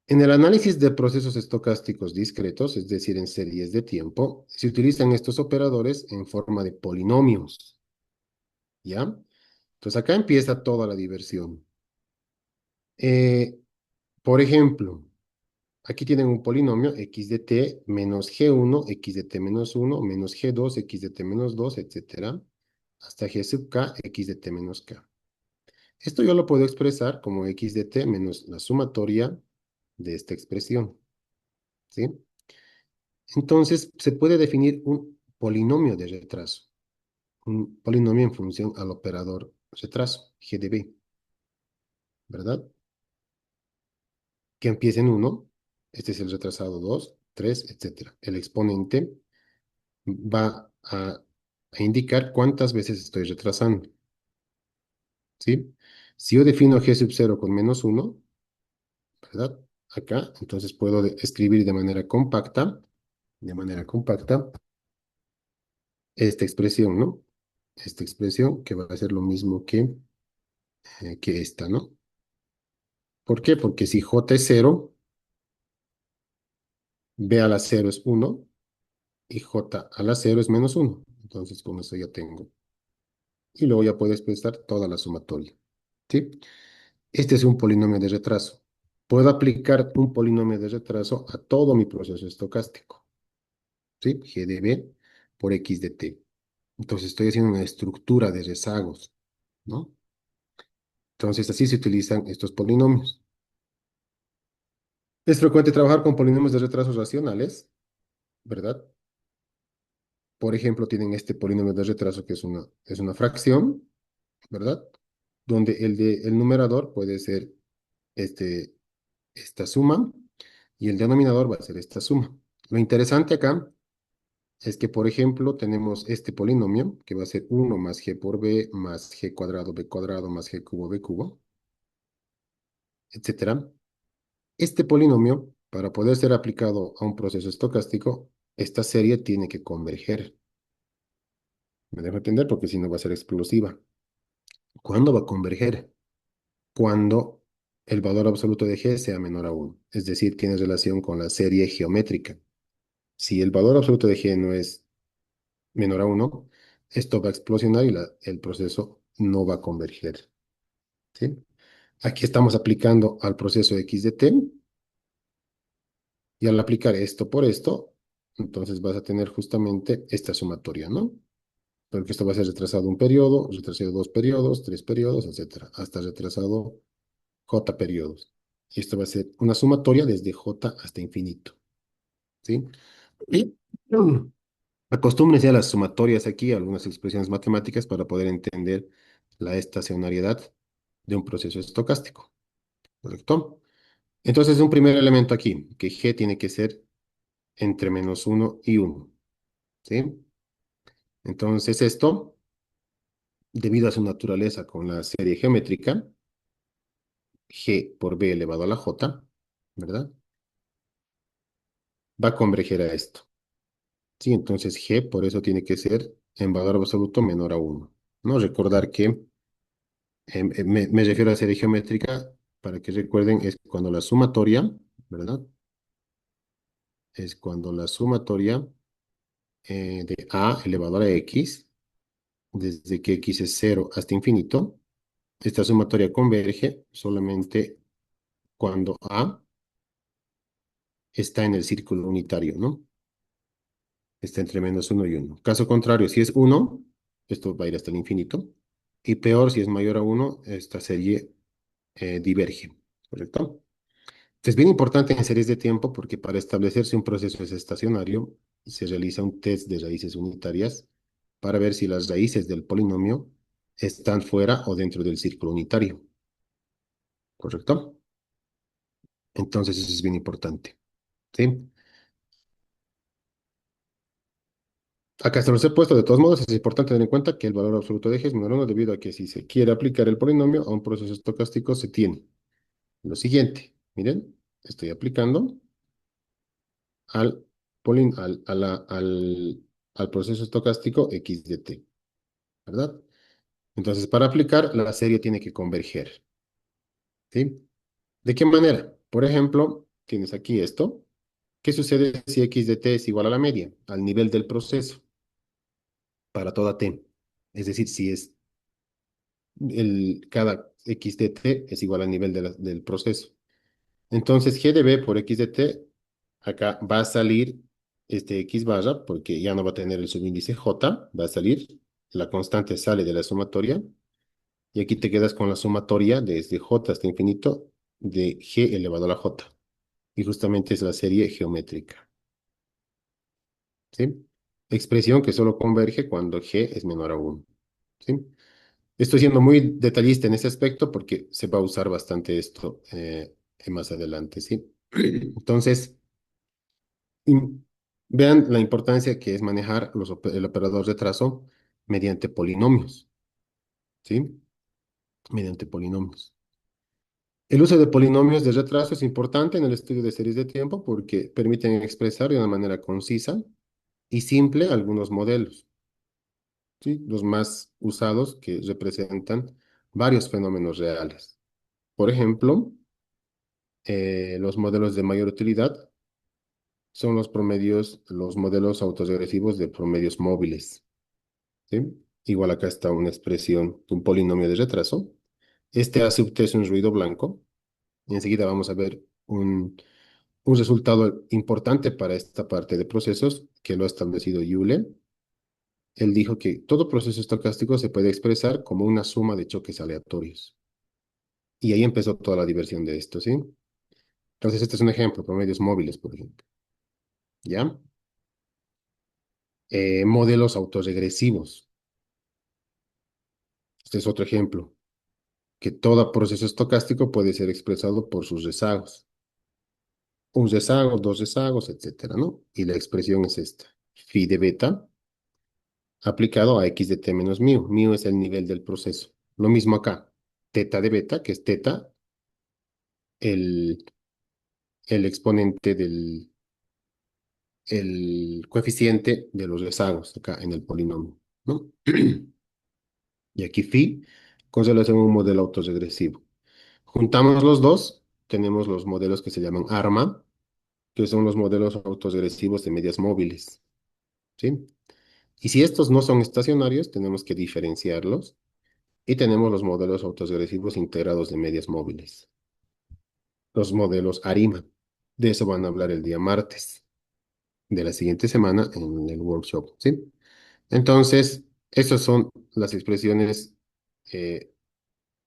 S3: En el análisis de procesos estocásticos discretos, es decir, en series de tiempo, se utilizan estos operadores en forma de polinomios, ¿ya? Entonces acá empieza toda la diversión. Eh, por ejemplo, aquí tienen un polinomio x de t menos g1, x de t menos 1, menos g2, x de t menos 2, etcétera, hasta g sub k, x de t menos k. Esto yo lo puedo expresar como x de t menos la sumatoria de esta expresión, ¿sí? Entonces, se puede definir un polinomio de retraso, un polinomio en función al operador retraso, g de b, ¿verdad? Que empiece en 1, este es el retrasado 2, 3, etcétera. El exponente va a indicar cuántas veces estoy retrasando, ¿sí? Si yo defino g sub 0 con menos 1, ¿verdad? Acá, entonces puedo escribir de manera compacta, esta expresión, ¿no? Esta expresión que va a ser lo mismo que esta, ¿no? ¿Por qué? Porque si j es 0, b a la 0 es 1 y j a la 0 es menos 1. Entonces con eso ya tengo. Y luego ya puedo expresar toda la sumatoria, ¿sí? Este es un polinomio de retraso. Puedo aplicar un polinomio de retraso a todo mi proceso estocástico, ¿sí? G de b por x de t. Entonces estoy haciendo una estructura de rezagos, ¿no? Entonces así se utilizan estos polinomios. Es frecuente trabajar con polinomios de retrasos racionales, ¿verdad? Por ejemplo, tienen este polinomio de retraso que es una fracción, ¿verdad? Donde el numerador puede ser este, esta suma y el denominador va a ser esta suma. Lo interesante acá es que, por ejemplo, tenemos este polinomio que va a ser 1 más g por b más g cuadrado b cuadrado más g cubo b cubo, etcétera. Este polinomio, para poder ser aplicado a un proceso estocástico, esta serie tiene que converger. ¿Me dejo entender? Porque si no va a ser explosiva. ¿Cuándo va a converger? Cuando el valor absoluto de g sea menor a 1. Es decir, tiene relación con la serie geométrica. Si el valor absoluto de g no es menor a 1, esto va a explosionar y el proceso no va a converger, ¿sí? Aquí estamos aplicando al proceso x de t, y al aplicar esto por esto, entonces vas a tener justamente esta sumatoria, ¿no? Porque esto va a ser retrasado un periodo, retrasado dos periodos, tres periodos, etcétera, hasta retrasado j periodos. Y esto va a ser una sumatoria desde j hasta infinito, ¿sí? Y acostúmbrense a las sumatorias aquí, algunas expresiones matemáticas para poder entender la estacionariedad de un proceso estocástico, ¿correcto? Entonces, un primer elemento aquí, que g tiene que ser entre menos 1 y 1, ¿sí? Entonces, esto, debido a su naturaleza con la serie geométrica, g por b elevado a la j, ¿verdad? Va a converger a esto. Sí, entonces g por eso tiene que ser en valor absoluto menor a 1. ¿No? Recordar que me refiero a serie geométrica, para que recuerden, es cuando la sumatoria, ¿verdad? Es cuando la sumatoria de a elevado a la x, desde que x es 0 hasta infinito, esta sumatoria converge solamente cuando a está en el círculo unitario, ¿no? Está entre menos 1 y 1. Caso contrario, si es 1, esto va a ir hasta el infinito. Y peor, si es mayor a 1, esta serie diverge, ¿correcto? Es bien importante en series de tiempo porque para establecer si un proceso es estacionario, se realiza un test de raíces unitarias para ver si las raíces del polinomio están fuera o dentro del círculo unitario, ¿correcto? Entonces eso es bien importante, ¿sí? Acá se los he puesto, de todos modos, es importante tener en cuenta que el valor absoluto de g es menor a 1 debido a que si se quiere aplicar el polinomio a un proceso estocástico se tiene lo siguiente. Miren, estoy aplicando al, al proceso estocástico x de t. ¿verdad? Entonces, para aplicar, la serie tiene que converger, ¿sí? ¿De qué manera? Por ejemplo, tienes aquí esto. ¿Qué sucede si x de t es igual a la media, al nivel del proceso, para toda t? Es decir, si es cada x de t es igual al nivel del proceso. Entonces, g de b por x de t, acá va a salir este x barra, porque ya no va a tener el subíndice j, va a salir, la constante sale de la sumatoria, y aquí te quedas con la sumatoria desde j hasta infinito de g elevado a la j. Y justamente es la serie geométrica, ¿sí? Expresión que solo converge cuando g es menor a 1, ¿sí? Estoy siendo muy detallista en ese aspecto porque se va a usar bastante esto más adelante, ¿sí? Entonces, im- vean la importancia que es manejar el operador de trazo mediante polinomios, ¿sí? Mediante polinomios. El uso de polinomios de retraso es importante en el estudio de series de tiempo porque permiten expresar de una manera concisa y simple algunos modelos, ¿sí? Los más usados que representan varios fenómenos reales. Por ejemplo, los modelos de mayor utilidad son los promedios, los modelos autoregresivos de promedios móviles, ¿sí? Igual acá está una expresión de un polinomio de retraso. Este A sub t es un ruido blanco. Y enseguida vamos a ver un resultado importante para esta parte de procesos que lo ha establecido Euler. Él dijo que todo proceso estocástico se puede expresar como una suma de choques aleatorios. Y ahí empezó toda la diversión de esto, ¿sí? Entonces, este es un ejemplo, promedios móviles, por ejemplo. ¿Ya? Modelos autorregresivos. Este es otro ejemplo, que todo proceso estocástico puede ser expresado por sus rezagos. Un rezago, dos rezagos, etcétera, ¿no? Y la expresión es esta. Phi de beta aplicado a x de t menos mu. Mu es el nivel del proceso. Lo mismo acá. Teta de beta, que es teta, el, el exponente el coeficiente de los rezagos acá en el polinomio, ¿no? Y aquí phi con relación a un modelo autorregresivo. Juntamos los dos, tenemos los modelos que se llaman ARMA, que son los modelos autorregresivos de medias móviles, ¿sí? Y si estos no son estacionarios, tenemos que diferenciarlos y tenemos los modelos autoregresivos integrados de medias móviles, los modelos ARIMA. De eso van a hablar el día martes de la siguiente semana en el workshop, ¿sí? Entonces, estas son las expresiones, eh,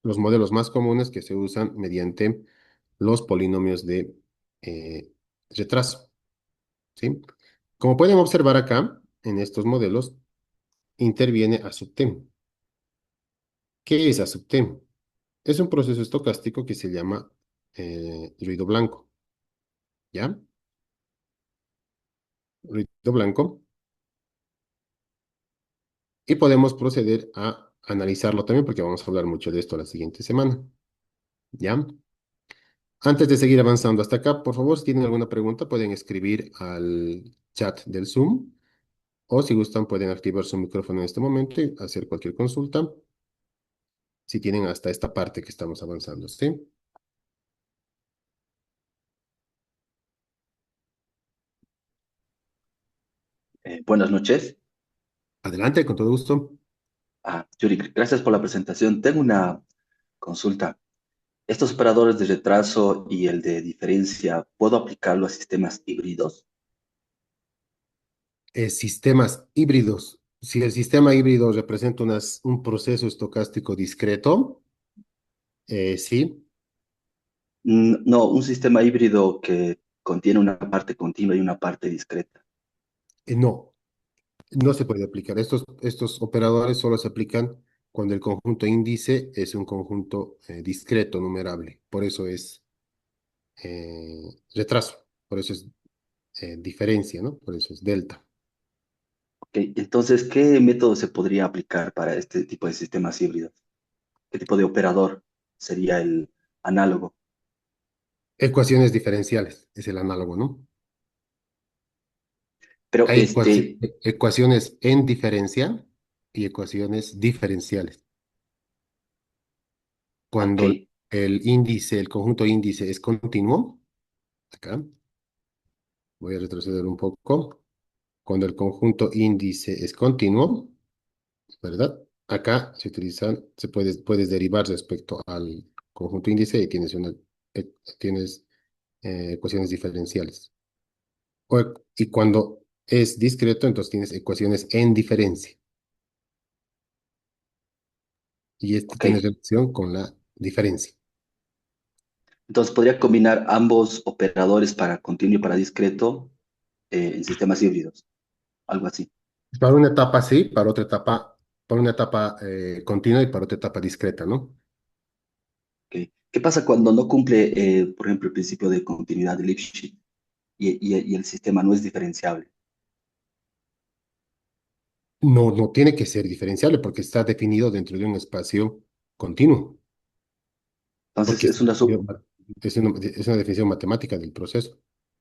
S3: los modelos más comunes que se usan mediante los polinomios de retraso, ¿sí? Como pueden observar acá, en estos modelos, interviene A sub t. ¿Qué es A sub t? Es un proceso estocástico que se llama ruido blanco, ¿ya? Ruido blanco. Y podemos proceder a analizarlo también porque vamos a hablar mucho de esto la siguiente semana, ¿ya? Antes de seguir avanzando hasta acá, por favor, si tienen alguna pregunta, pueden escribir al chat del Zoom o si gustan, pueden activar su micrófono en este momento y hacer cualquier consulta si tienen hasta esta parte que estamos avanzando, ¿sí?
S4: Buenas noches.
S3: Adelante, con todo gusto.
S4: Yuri, gracias por la presentación. Tengo una consulta. ¿Estos operadores de retraso y el de diferencia, puedo aplicarlo a sistemas híbridos?
S3: Sistemas híbridos. Si el sistema híbrido representa un proceso estocástico discreto, sí.
S4: No, un sistema híbrido que contiene una parte continua y una parte discreta.
S3: No. No se puede aplicar. Estos operadores solo se aplican cuando el conjunto índice es un conjunto discreto, numerable. Por eso es retraso, por eso es diferencia, ¿no? Por eso es delta.
S4: Ok, entonces, ¿qué método se podría aplicar para este tipo de sistemas híbridos? ¿Qué tipo de operador sería el análogo?
S3: Ecuaciones diferenciales es el análogo, ¿no?
S4: Pero
S3: Hay ecuaciones en diferencia y ecuaciones diferenciales.
S4: Ok,
S3: Cuando el conjunto índice es continuo, acá, voy a retroceder un poco. Cuando el conjunto índice es continuo, ¿verdad? Acá puedes derivar respecto al conjunto índice y tienes ecuaciones diferenciales. Y cuando es discreto, entonces tienes ecuaciones en diferencia. Y este
S4: ok.
S3: tiene relación con la diferencia.
S4: Entonces podría combinar ambos operadores para continuo y para discreto en sistemas híbridos, algo así.
S3: Para una etapa sí, para una etapa continua y para otra etapa discreta, ¿no?
S4: Ok. ¿Qué pasa cuando no cumple, por ejemplo, el principio de continuidad de Lipschitz y el sistema no es diferenciable?
S3: No, no tiene que ser diferenciable porque está definido dentro de un espacio continuo,
S4: Entonces
S3: porque
S4: es una sub.
S3: es una definición matemática del proceso.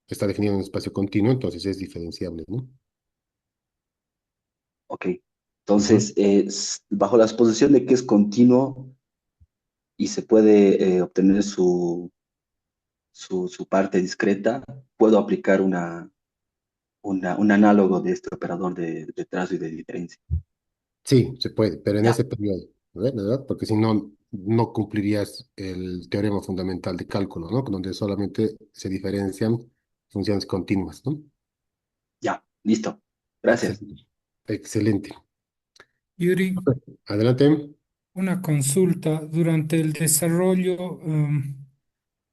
S3: Está definido en un espacio continuo, entonces es diferenciable, ¿no?
S4: Ok.
S3: Ujú.
S4: Entonces, bajo la exposición de que es continuo y se puede obtener su parte discreta, puedo aplicar un análogo de este operador de trazo y de diferencia.
S3: Sí, se puede, pero en
S4: Ya,
S3: ese periodo, ¿verdad? Porque si no, no cumplirías el teorema fundamental de cálculo, ¿no? Donde solamente se diferencian funciones continuas, ¿no?
S4: ya, listo. Gracias.
S3: Excelente. Excelente.
S1: Yuri,
S3: Adelante.
S1: una consulta. Durante el desarrollo,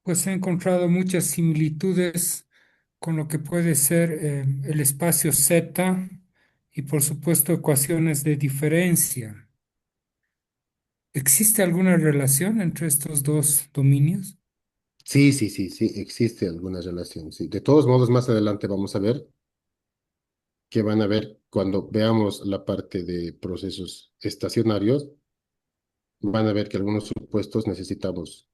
S1: pues he encontrado muchas similitudes con lo que puede ser el espacio Z y por supuesto ecuaciones de diferencia. ¿Existe alguna relación entre estos dos dominios?
S3: Sí, sí, sí, sí, existe alguna relación, sí. De todos modos, más adelante vamos a ver que van a ver cuando veamos la parte de procesos estacionarios, van a ver que algunos supuestos necesitamos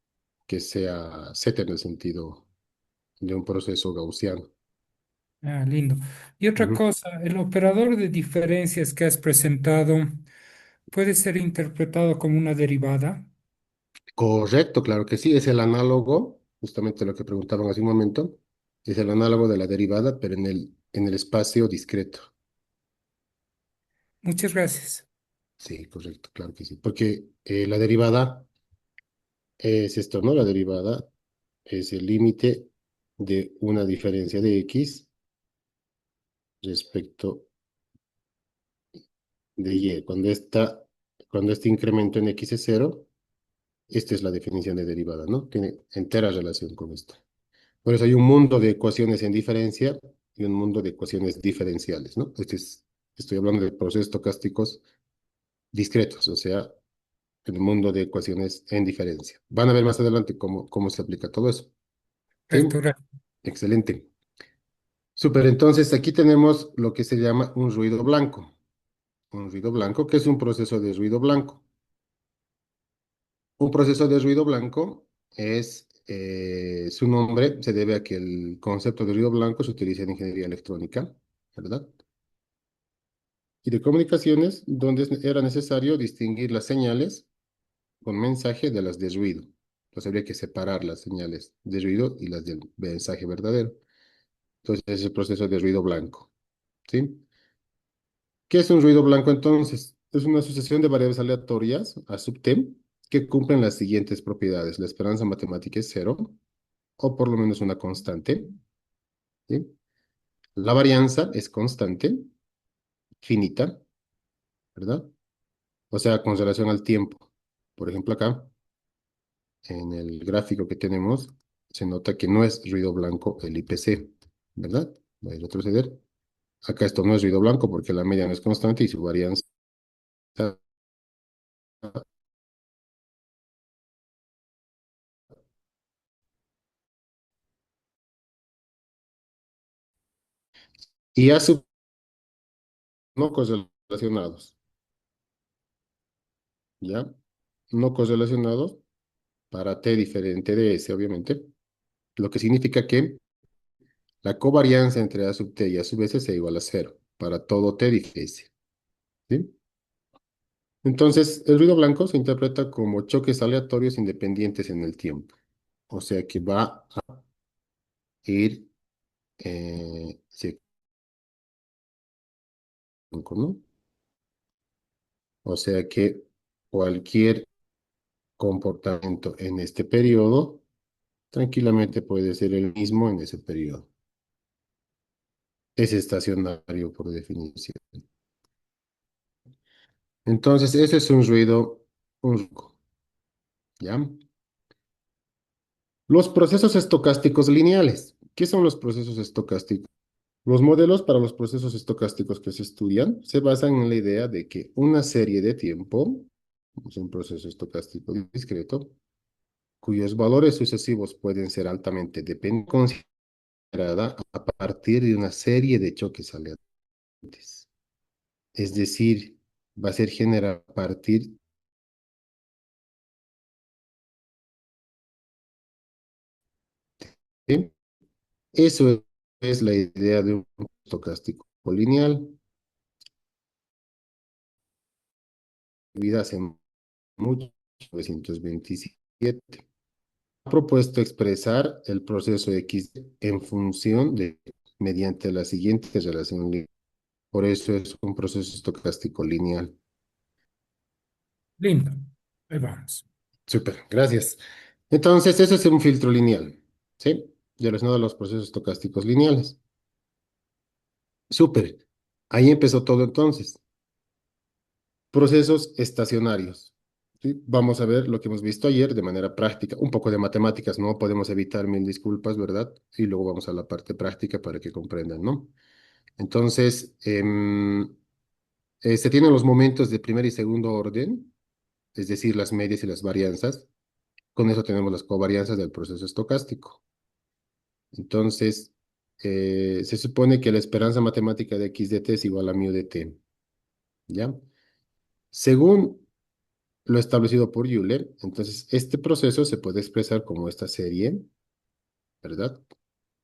S3: que sea Z en el sentido de un proceso gaussiano.
S1: Ah, lindo. Y otra
S3: Ujú.
S1: cosa, el operador de diferencias que has presentado puede ser interpretado como una derivada.
S3: Correcto, claro que sí, es el análogo, justamente lo que preguntaban hace un momento, es el análogo de la derivada, pero en el espacio discreto.
S1: Muchas gracias.
S3: Sí, correcto, claro que sí, porque la derivada es esto, ¿no? La derivada es el límite de una diferencia de x respecto de y. Cuando este incremento en x es cero, esta es la definición de derivada, ¿no? Tiene entera relación con esto. Por eso hay un mundo de ecuaciones en diferencia y un mundo de ecuaciones diferenciales, ¿no? Estoy hablando de procesos estocásticos discretos, o sea, el mundo de ecuaciones en diferencia. Van a ver más adelante cómo se aplica todo eso. ¿Sí?
S1: Perfecto, gracias.
S3: Excelente. Súper, entonces aquí tenemos lo que se llama un ruido blanco. Un ruido blanco, que es un proceso de ruido blanco. Un proceso de ruido blanco su nombre se debe a que el concepto de ruido blanco se utiliza en ingeniería electrónica, ¿verdad? Y de comunicaciones, donde era necesario distinguir las señales con mensaje de las de ruido. Entonces habría que separar las señales de ruido y las del mensaje verdadero. Entonces es el proceso de ruido blanco, ¿sí? ¿Qué es un ruido blanco entonces? Es una sucesión de variables aleatorias a sub t que cumplen las siguientes propiedades. La esperanza matemática es cero, o por lo menos una constante, ¿sí? La varianza es constante, finita, ¿verdad? O sea, con relación al tiempo. Por ejemplo, acá, en el gráfico que tenemos, se nota que no es ruido blanco el IPC, ¿verdad? Voy a retroceder. Acá esto no es ruido blanco porque la media no es constante y su varianza. Y a sub no correlacionados, ¿ya? No correlacionados para t diferente de s, obviamente, lo que significa que la covarianza entre a sub t y a sub s es igual a cero para todo t diferente, ¿sí? Entonces, el ruido blanco se interpreta como choques aleatorios independientes en el tiempo. O sea que va a ir cíclico, ¿no? O sea que cualquier comportamiento en este periodo tranquilamente puede ser el mismo en ese periodo. Es estacionario por definición. Entonces, ese es un ruido, ¿ya? Los procesos estocásticos lineales. ¿Qué son los procesos estocásticos? Los modelos para los procesos estocásticos que se estudian se basan en la idea de que una serie de tiempo, es un proceso estocástico discreto, cuyos valores sucesivos pueden ser altamente dependientes, considerada a partir de una serie de choques aleatorios. Es decir, va a ser generada a partir de... Eso es la idea de un estocástico lineal. Vida hace mucho, 1927. Ha propuesto expresar el proceso X en función de, mediante la siguiente relación lineal. Por eso es un proceso estocástico lineal.
S1: Lindo. Ahí vamos.
S3: Súper, gracias. Entonces, ese es un filtro lineal, ¿sí? Relacionado a los procesos estocásticos lineales. Súper. Ahí empezó todo entonces. Procesos estacionarios. ¿Sí? Vamos a ver lo que hemos visto ayer de manera práctica. Un poco de matemáticas, no podemos evitar, mil disculpas, ¿verdad? Y luego vamos a la parte práctica para que comprendan, ¿no? Entonces, se tienen los momentos de primer y segundo orden, es decir, las medias y las varianzas. Con eso tenemos las covarianzas del proceso estocástico. Entonces, se supone que la esperanza matemática de x de t es igual a mu de t, ¿ya? Según lo establecido por Euler, entonces este proceso se puede expresar como esta serie, ¿verdad?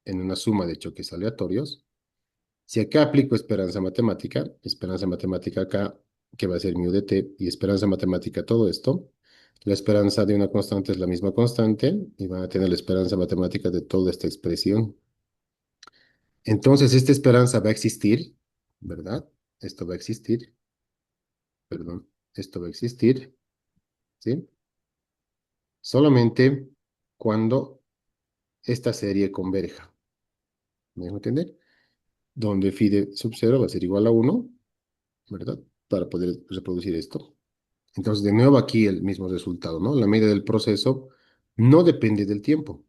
S3: En una suma de choques aleatorios. Si acá aplico esperanza matemática acá, que va a ser mu de t, y esperanza matemática todo esto, la esperanza de una constante es la misma constante, y van a tener la esperanza matemática de toda esta expresión. Entonces, esta esperanza va a existir, ¿verdad? Esto va a existir, perdón, esto va a existir, ¿sí? Solamente cuando esta serie converja. ¿Me dejo entender? Donde phi de sub 0 va a ser igual a 1, ¿verdad? Para poder reproducir esto. Entonces, de nuevo aquí el mismo resultado, ¿no? La medida del proceso no depende del tiempo,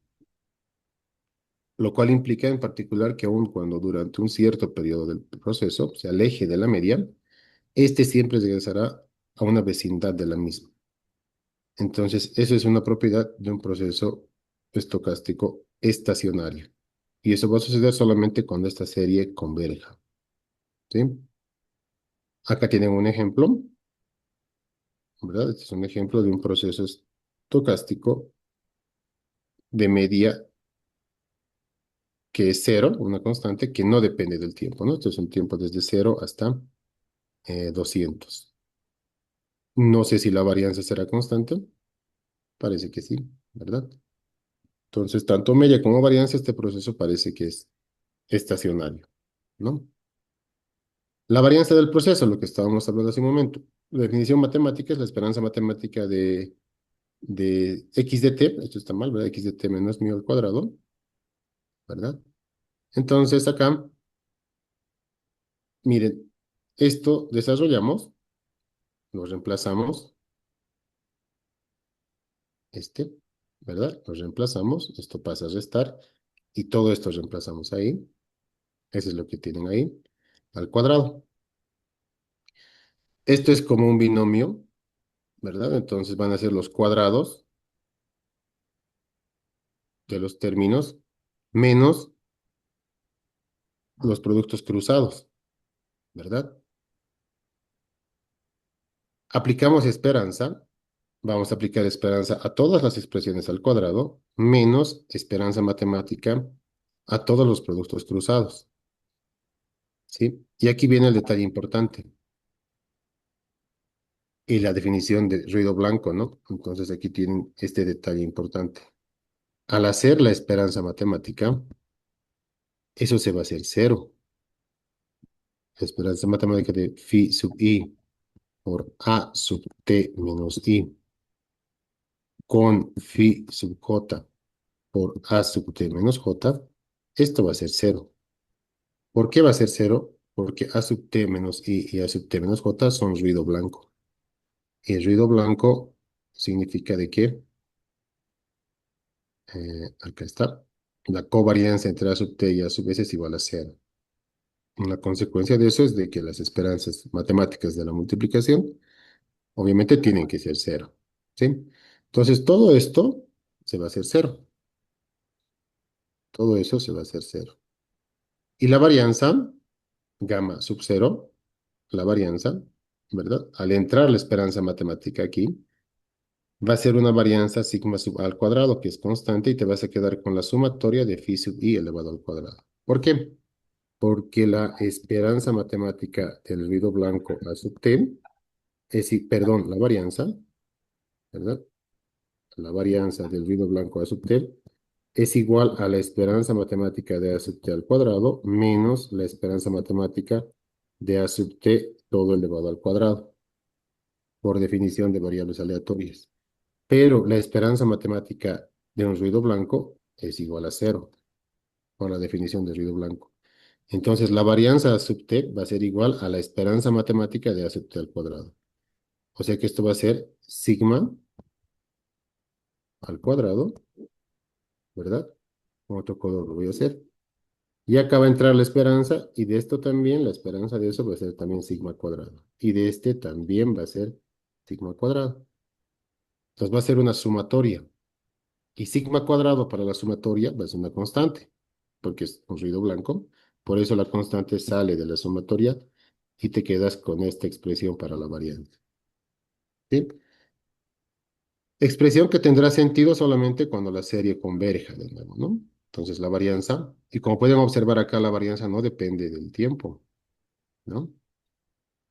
S3: lo cual implica en particular que aun cuando durante un cierto periodo del proceso se aleje de la media, este siempre regresará a una vecindad de la misma. Entonces, eso es una propiedad de un proceso estocástico estacionario. Y eso va a suceder solamente cuando esta serie converja, ¿sí? Acá tienen un ejemplo, ¿verdad? Este es un ejemplo de un proceso estocástico de media que es cero, una constante que no depende del tiempo, ¿no? Esto es un tiempo desde 0 hasta 200. No sé si la varianza será constante, parece que sí, ¿verdad? Entonces, tanto media como varianza, este proceso parece que es estacionario, ¿no? La varianza del proceso, lo que estábamos hablando hace un momento. La definición matemática es la esperanza matemática de x de t, esto está mal, ¿verdad? X de t menos mu al cuadrado, ¿verdad? Entonces, acá, miren, esto desarrollamos, lo reemplazamos, ¿verdad? Lo reemplazamos, esto pasa a restar, y todo esto reemplazamos ahí. Eso es lo que tienen ahí, al cuadrado. Esto es como un binomio, ¿verdad? Entonces van a ser los cuadrados de los términos menos los productos cruzados, ¿verdad? Aplicamos esperanza, vamos a aplicar esperanza a todas las expresiones al cuadrado, menos esperanza matemática a todos los productos cruzados, ¿sí? Y aquí viene el detalle importante. y la definición de ruido blanco, ¿no? Entonces aquí tienen este detalle importante. Al hacer la esperanza matemática, eso se va a hacer cero. La esperanza matemática de phi sub i por a sub t menos i con phi sub j por a sub t menos j, esto va a ser cero. ¿Por qué va a ser cero? Porque a sub t menos i y a sub t menos j son ruido blanco. Y el ruido blanco significa de que, acá está, la covarianza entre a sub t y a sub s es igual a cero. Una consecuencia de eso es de que las esperanzas matemáticas de la multiplicación obviamente tienen que ser cero, ¿sí? Entonces todo esto se va a hacer cero. Todo eso se va a hacer cero. Y la varianza, gamma sub cero, la varianza, ¿verdad? Al entrar la esperanza matemática aquí, va a ser una varianza sigma sub a al cuadrado, que es constante, y te vas a quedar con la sumatoria de phi sub i elevado al cuadrado. ¿Por qué? Porque la esperanza matemática del ruido blanco a sub t, perdón, la varianza, ¿verdad? La varianza del ruido blanco a sub t es igual a la esperanza matemática de a sub t al cuadrado menos la esperanza matemática de a sub t todo elevado al cuadrado, por definición de variables aleatorias. Pero la esperanza matemática de un ruido blanco es igual a cero, por la definición de ruido blanco. Entonces, la varianza a sub t va a ser igual a la esperanza matemática de a sub t al cuadrado. O sea que esto va a ser sigma al cuadrado, ¿verdad? Con otro color lo voy a hacer. Y acá va a entrar la esperanza, y de esto también, la esperanza de eso va a ser también sigma al cuadrado. Y de este también va a ser sigma al cuadrado. Entonces va a ser una sumatoria. Y sigma cuadrado para la sumatoria va a ser una constante, porque es un ruido blanco. Por eso la constante sale de la sumatoria y te quedas con esta expresión para la variante. ¿Sí? Expresión que tendrá sentido solamente cuando la serie converja de nuevo, ¿no? Entonces la varianza, y como pueden observar acá, la varianza no depende del tiempo, ¿no?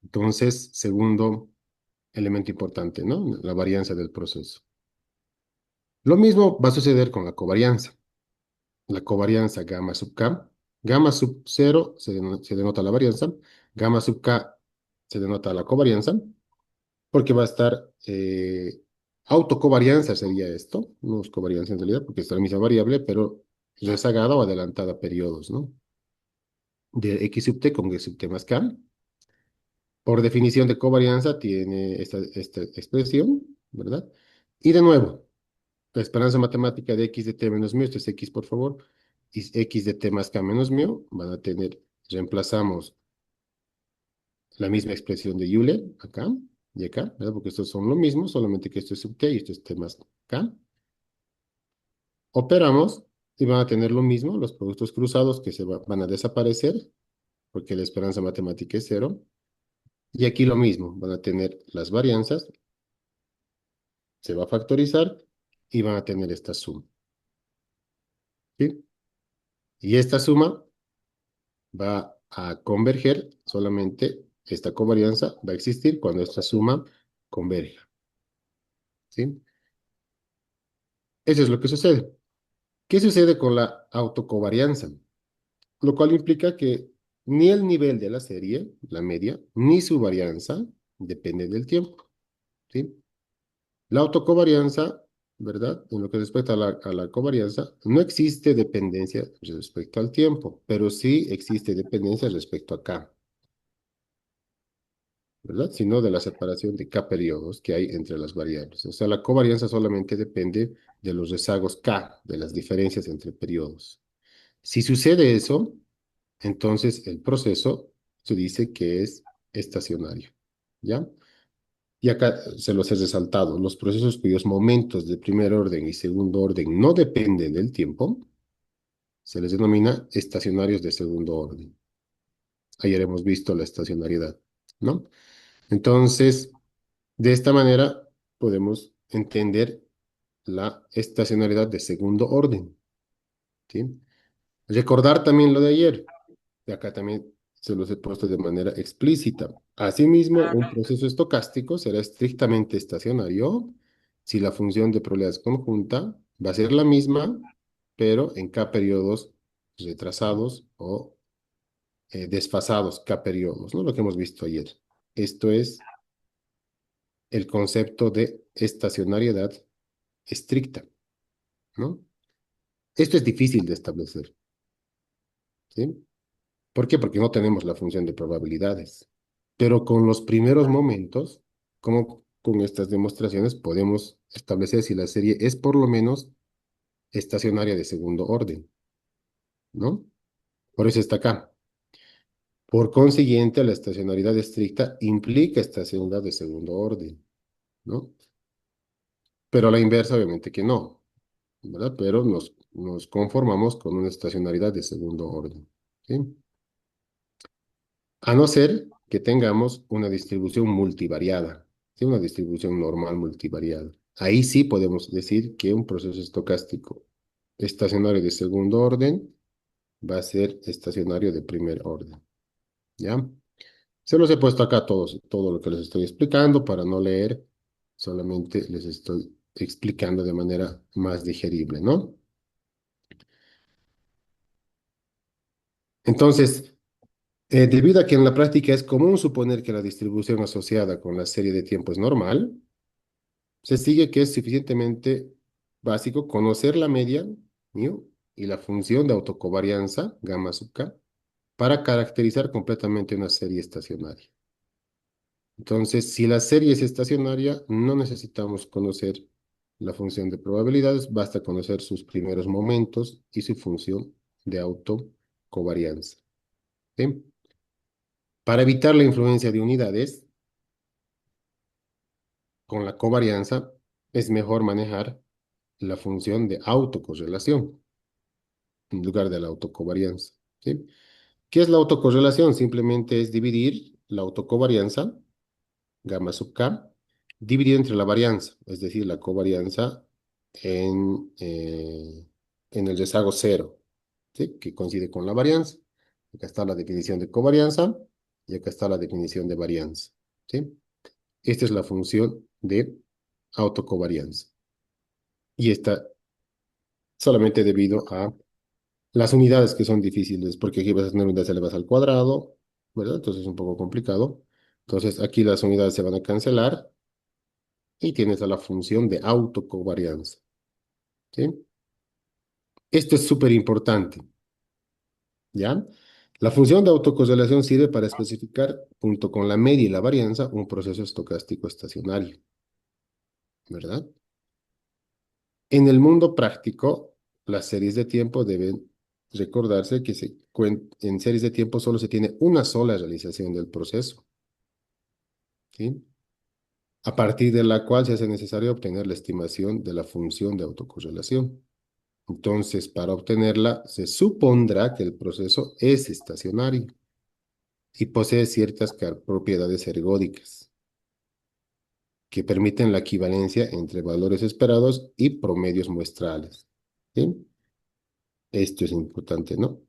S3: Entonces, segundo elemento importante, ¿no? La varianza del proceso. Lo mismo va a suceder con la covarianza. La covarianza gamma sub k. Gamma sub 0 se denota la varianza. Gamma sub k se denota la covarianza, porque va a estar autocovarianza sería esto. No es covarianza en realidad, porque es la misma variable, pero rezagada o adelantada a periodos, ¿no? De x sub t con y sub t más k. Por definición de covarianza tiene esta expresión, ¿verdad? Y de nuevo, la esperanza matemática de x de t menos mu, esto es x por favor, y x de t más k menos mu, van a tener, reemplazamos la misma expresión de Euler, acá y acá, ¿verdad? Porque estos son lo mismo, solamente que esto es sub t y esto es t más k. Operamos y van a tener lo mismo, los productos cruzados que van a desaparecer, porque la esperanza matemática es cero. Y aquí lo mismo, van a tener las varianzas, se va a factorizar y van a tener esta suma. ¿Sí? Y esta suma va a converger, solamente esta covarianza va a existir cuando esta suma converja. ¿Sí? Eso es lo que sucede. ¿Qué sucede con la autocovarianza? Lo cual implica que ni el nivel de la serie, la media, ni su varianza depende del tiempo. ¿Sí? La autocovarianza, ¿verdad? En lo que respecta a la covarianza, no existe dependencia respecto al tiempo, pero sí existe dependencia respecto a K, ¿verdad? Sino de la separación de K periodos que hay entre las variables. O sea, la covarianza solamente depende de los rezagos K, de las diferencias entre periodos. Si sucede eso, entonces el proceso se dice que es estacionario, ¿ya? Y acá se los he resaltado, los procesos cuyos momentos de primer orden y segundo orden no dependen del tiempo, se les denomina estacionarios de segundo orden. Ayer hemos visto la estacionariedad, ¿no? Entonces, de esta manera podemos entender la estacionariedad de segundo orden, ¿sí? Recordar también lo de ayer, de acá también se los he puesto de manera explícita. Asimismo, un proceso estocástico será estrictamente estacionario si la función de probabilidades conjunta va a ser la misma, pero en k periodos retrasados o desfasados, k periodos, ¿no? Lo que hemos visto ayer. Esto es el concepto de estacionariedad estricta, ¿no? Esto es difícil de establecer, ¿sí? ¿Por qué? Porque no tenemos la función de probabilidades. Pero con los primeros momentos, como con estas demostraciones, podemos establecer si la serie es por lo menos estacionaria de segundo orden, ¿no? Por eso está acá. Por consiguiente, la estacionariedad estricta implica estacionalidad de segundo orden, ¿no? Pero a la inversa, obviamente que no, ¿verdad? Pero nos conformamos con una estacionalidad de segundo orden, ¿sí? A no ser que tengamos una distribución multivariada, ¿sí? Una distribución normal multivariada. Ahí sí podemos decir que un proceso estocástico estacionario de segundo orden va a ser estacionario de primer orden, ¿ya? Se los he puesto acá todo lo que les estoy explicando para no leer, solamente les estoy explicando de manera más digerible, ¿no? Entonces, debido a que en la práctica es común suponer que la distribución asociada con la serie de tiempo es normal, se sigue que es suficientemente básico conocer la media, ¿no? Y la función de autocovarianza, gamma sub k, para caracterizar completamente una serie estacionaria. Entonces, si la serie es estacionaria, no necesitamos conocer la función de probabilidades, basta conocer sus primeros momentos y su función de autocovarianza, ¿sí? Para evitar la influencia de unidades, con la covarianza es mejor manejar la función de autocorrelación en lugar de la autocovarianza, ¿sí? ¿Qué es la autocorrelación? Simplemente es dividir la autocovarianza, gamma sub k, dividido entre la varianza, es decir, la covarianza en, eh, en el rezago cero, ¿sí? Que coincide con la varianza. Acá está la definición de covarianza y acá está la definición de varianza, ¿sí? Esta es la función de autocovarianza. Y está solamente debido a las unidades que son difíciles, porque aquí vas a tener unidades elevadas al cuadrado, ¿verdad? Entonces es un poco complicado. Entonces aquí las unidades se van a cancelar y tienes a la función de autocovarianza, ¿sí? Esto es súper importante, ¿ya? La función de autocorrelación sirve para especificar, junto con la media y la varianza, un proceso estocástico estacionario, ¿verdad? En el mundo práctico, las series de tiempo deben recordarse que en series de tiempo solo se tiene una sola realización del proceso, ¿sí? A partir de la cual se hace necesario obtener la estimación de la función de autocorrelación. Entonces, para obtenerla, se supondrá que el proceso es estacionario y posee ciertas propiedades ergódicas que permiten la equivalencia entre valores esperados y promedios muestrales, ¿sí? Esto es importante, ¿no?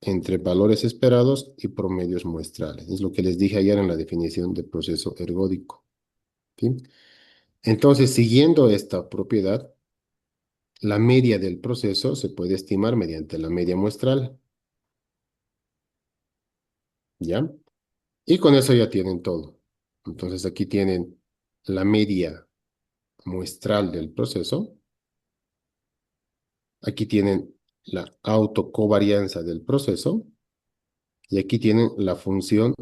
S3: Entre valores esperados y promedios muestrales. Es lo que les dije ayer en la definición de proceso ergódico, ¿sí? Entonces, siguiendo esta propiedad, la media del proceso se puede estimar mediante la media muestral, ¿ya? Y con eso ya tienen todo. Entonces, aquí tienen la media muestral del proceso. Aquí tienen la autocovarianza del proceso. Y aquí tienen la función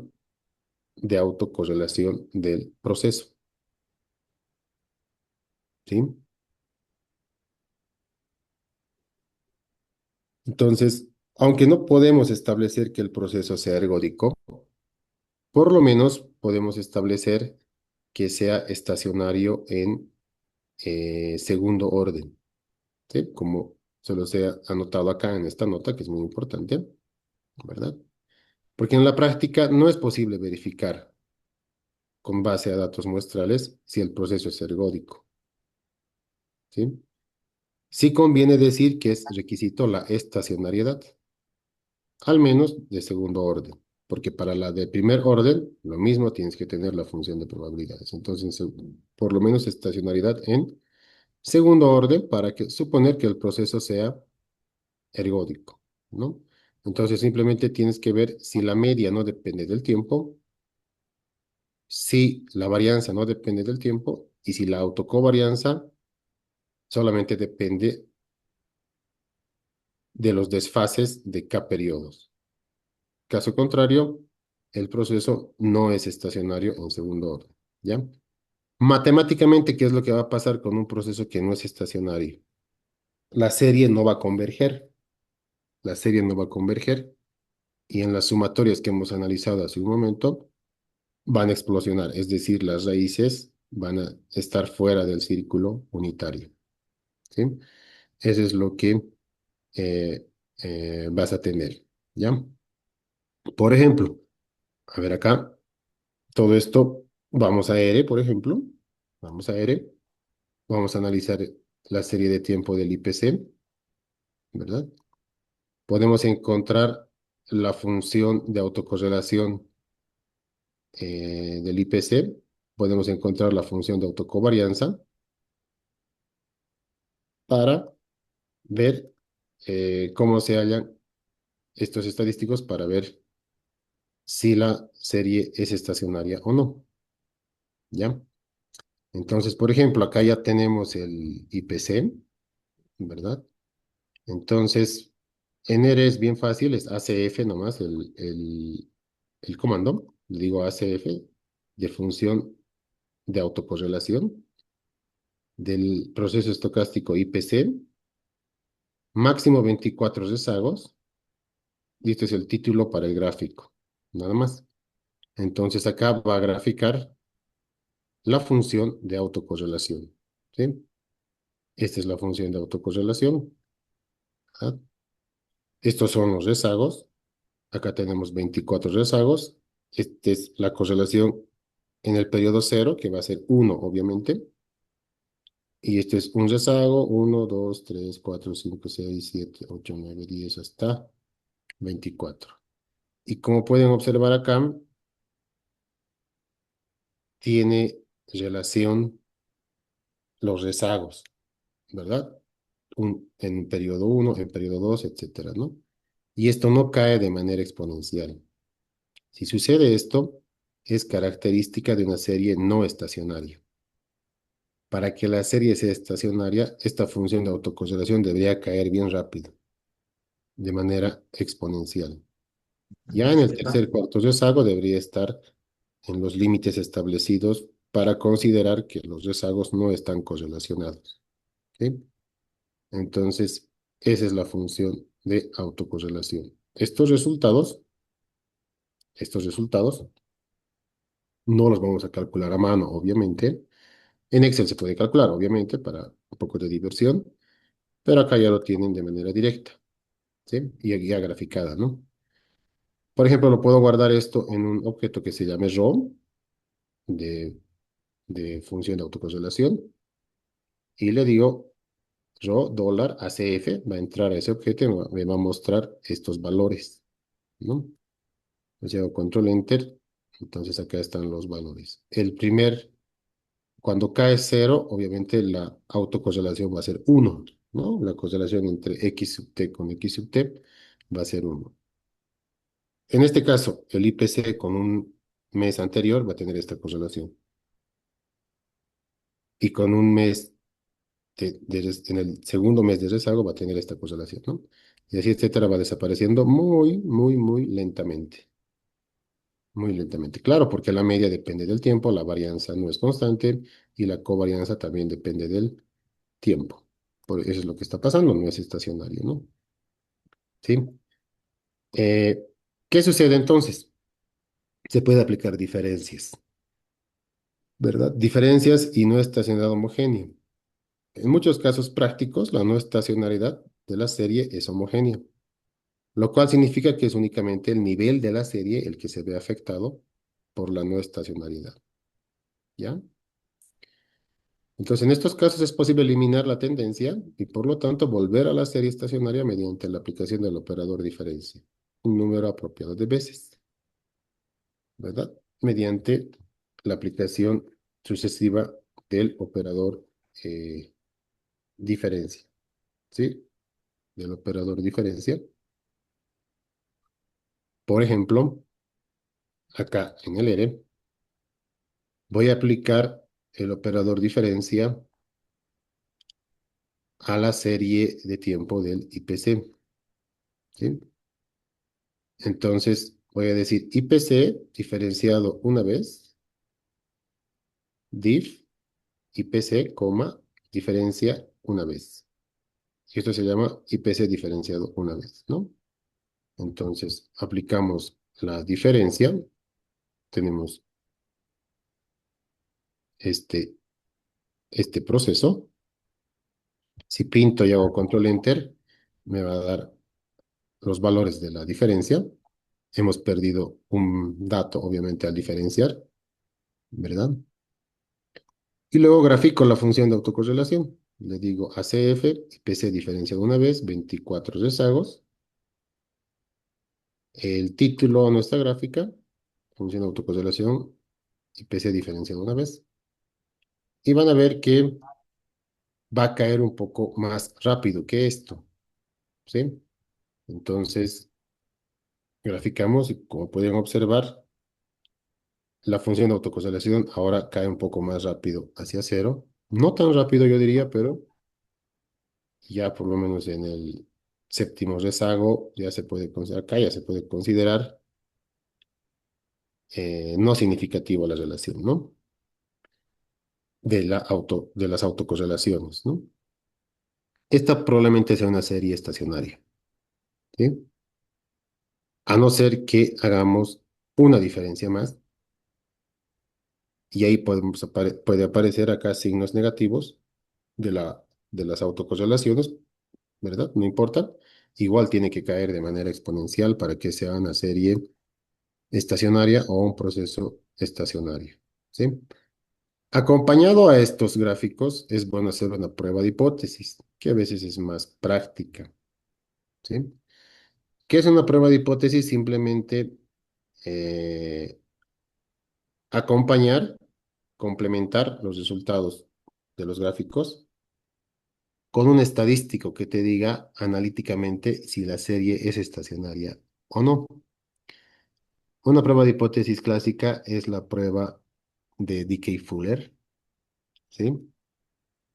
S3: de autocorrelación del proceso, ¿sí? Entonces, aunque no podemos establecer que el proceso sea ergódico, por lo menos podemos establecer que sea estacionario en segundo orden, ¿sí? Como se los he anotado acá en esta nota, que es muy importante, ¿verdad? Porque en la práctica no es posible verificar con base a datos muestrales si el proceso es ergódico, ¿sí? Sí conviene decir que es requisito la estacionariedad, al menos de segundo orden, porque para la de primer orden, lo mismo tienes que tener la función de probabilidades. Entonces, por lo menos estacionalidad en segundo orden para que, suponer que el proceso sea ergódico, ¿no? Entonces, simplemente tienes que ver si la media no depende del tiempo, si la varianza no depende del tiempo y si la autocovarianza solamente depende de los desfases de K periodos. Caso contrario, el proceso no es estacionario en segundo orden, ¿ya? Matemáticamente, ¿qué es lo que va a pasar con un proceso que no es estacionario? La serie no va a converger, la serie no va a converger y en las sumatorias que hemos analizado hace un momento van a explosionar, es decir, las raíces van a estar fuera del círculo unitario, ¿sí? Eso es lo que eh, vas a tener, ¿ya? Por ejemplo, a ver acá, todo esto, vamos a R, por ejemplo, vamos a R, vamos a analizar la serie de tiempo del IPC, ¿verdad? Podemos encontrar la función de autocorrelación del IPC, podemos encontrar la función de autocovarianza para ver cómo se hallan estos estadísticos para ver si la serie es estacionaria o no, ¿ya? Entonces, por ejemplo, acá ya tenemos el IPC, ¿verdad? Entonces, en R es bien fácil, es ACF nomás, el comando, le digo ACF, de función de autocorrelación del proceso estocástico IPC, máximo 24 rezagos, y este es el título para el gráfico, nada más. Entonces acá va a graficar la función de autocorrelación, ¿sí? Esta es la función de autocorrelación. ¿Ah? Estos son los rezagos. Acá tenemos 24 rezagos. Esta es la correlación en el periodo cero, que va a ser 1, obviamente. Y este es un rezago, 1, 2, 3, 4, 5, 6, 7, 8, 9, 10, hasta 24. Y como pueden observar acá, tiene relación los rezagos, ¿verdad? En periodo uno, en periodo 2, etcétera, ¿no? Y esto no cae de manera exponencial. Si sucede esto, es característica de una serie no estacionaria. Para que la serie sea estacionaria, esta función de autocorrelación debería caer bien rápido, de manera exponencial. Ya en el tercer cuarto rezago debería estar en los límites establecidos para considerar que los rezagos no están correlacionados, ¿sí? Entonces, esa es la función de autocorrelación. Estos resultados no los vamos a calcular a mano, obviamente. En Excel se puede calcular, obviamente, para un poco de diversión, pero acá ya lo tienen de manera directa, ¿sí? Y ya graficada, ¿no? Por ejemplo, lo puedo guardar esto en un objeto que se llame RAW, de, de función de autocorrelación, y le digo RAW dólar ACF, va a entrar a ese objeto y me va a mostrar estos valores, ¿no? Le hago control enter, entonces acá están los valores. Cuando cae cero, obviamente la autocorrelación va a ser 1, ¿no? La correlación entre X sub t con X sub t va a ser 1. En este caso, el IPC con un mes anterior va a tener esta correlación. Y con un mes, en el segundo mes de rezago va a tener esta correlación, ¿no? Y así, etcétera, va desapareciendo muy, muy, muy lentamente. Muy lentamente. Claro, porque la media depende del tiempo, la varianza no es constante y la covarianza también depende del tiempo. Eso es lo que está pasando, no es estacionario, ¿no? ¿Sí? Eh, ¿Qué sucede entonces? Se puede aplicar diferencias, ¿verdad? Diferencias y no estacionalidad homogénea. En muchos casos prácticos, la no estacionalidad de la serie es homogénea, lo cual significa que es únicamente el nivel de la serie el que se ve afectado por la no estacionalidad, ¿ya? Entonces, en estos casos es posible eliminar la tendencia y, por lo tanto, volver a la serie estacionaria mediante la aplicación del operador diferencia, un número apropiado de veces. ¿verdad? Mediante la aplicación sucesiva del operador diferencia, ¿sí? Del operador diferencia. Por ejemplo, acá en el ERE, voy a aplicar el operador diferencia a la serie de tiempo del IPC, ¿sí? Entonces, voy a decir IPC diferenciado una vez, diff, IPC, coma, diferencia una vez. Y esto se llama IPC diferenciado una vez, ¿no? Entonces, aplicamos la diferencia. Tenemos este, este proceso. Si pinto y hago control enter, me va a dar los valores de la diferencia. Hemos perdido un dato, obviamente, al diferenciar, ¿verdad? Y luego grafico la función de autocorrelación. Le digo ACF, IPC diferenciado una vez, 24 rezagos. El título de nuestra gráfica, función de autocorrelación, IPC diferenciado una vez. Y van a ver que va a caer un poco más rápido que esto, ¿sí? Entonces, graficamos y como pueden observar, la función de autocorrelación ahora cae un poco más rápido hacia cero. No tan rápido yo diría, pero ya por lo menos en el séptimo rezago ya se puede considerar, acá ya se puede considerar no significativa la relación, ¿no? De las autocorrelaciones, ¿no? Esta probablemente sea una serie estacionaria, ¿sí? A no ser que hagamos una diferencia más, y ahí puede aparecer acá signos negativos de las autocorrelaciones, ¿verdad? No importa. Igual tiene que caer de manera exponencial para que sea una serie estacionaria o un proceso estacionario, ¿sí? Acompañado a estos gráficos, es bueno hacer una prueba de hipótesis, que a veces es más práctica, ¿sí? ¿Qué es una prueba de hipótesis? Simplemente eh, acompañar, complementar los resultados de los gráficos con un estadístico que te diga analíticamente si la serie es estacionaria o no. Una prueba de hipótesis clásica es la prueba de Dickey-Fuller, ¿sí?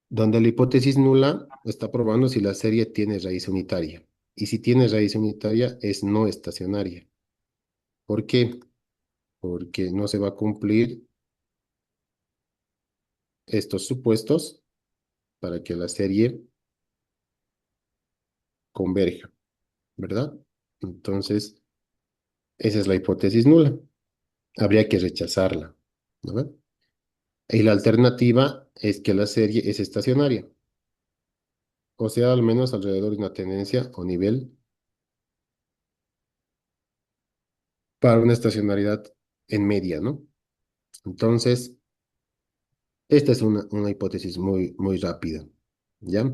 S3: Donde la hipótesis nula está probando si la serie tiene raíz unitaria. Y si tiene raíz unitaria, es no estacionaria. ¿Por qué? Porque no se va a cumplir estos supuestos para que la serie converja, ¿verdad? Entonces, esa es la hipótesis nula. Habría que rechazarla, ¿no? Y la alternativa es que la serie es estacionaria, o sea, al menos alrededor de una tendencia o nivel para una estacionalidad en media, ¿no? Entonces, esta es una hipótesis muy rápida, ¿ya?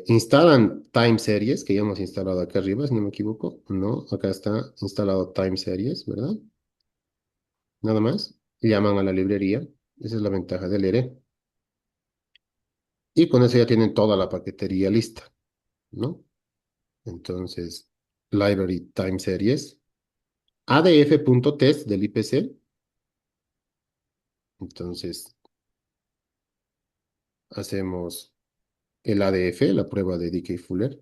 S3: Instalan time series, que ya hemos instalado acá arriba, si no me equivoco. No, acá está instalado time series, ¿verdad? Nada más. Llaman a la librería. Esa es la ventaja del ERE. Y con eso ya tienen toda la paquetería lista, ¿no? Entonces, library time series. adf.test del IPC. Entonces, hacemos el ADF, la prueba de Dickey-Fuller.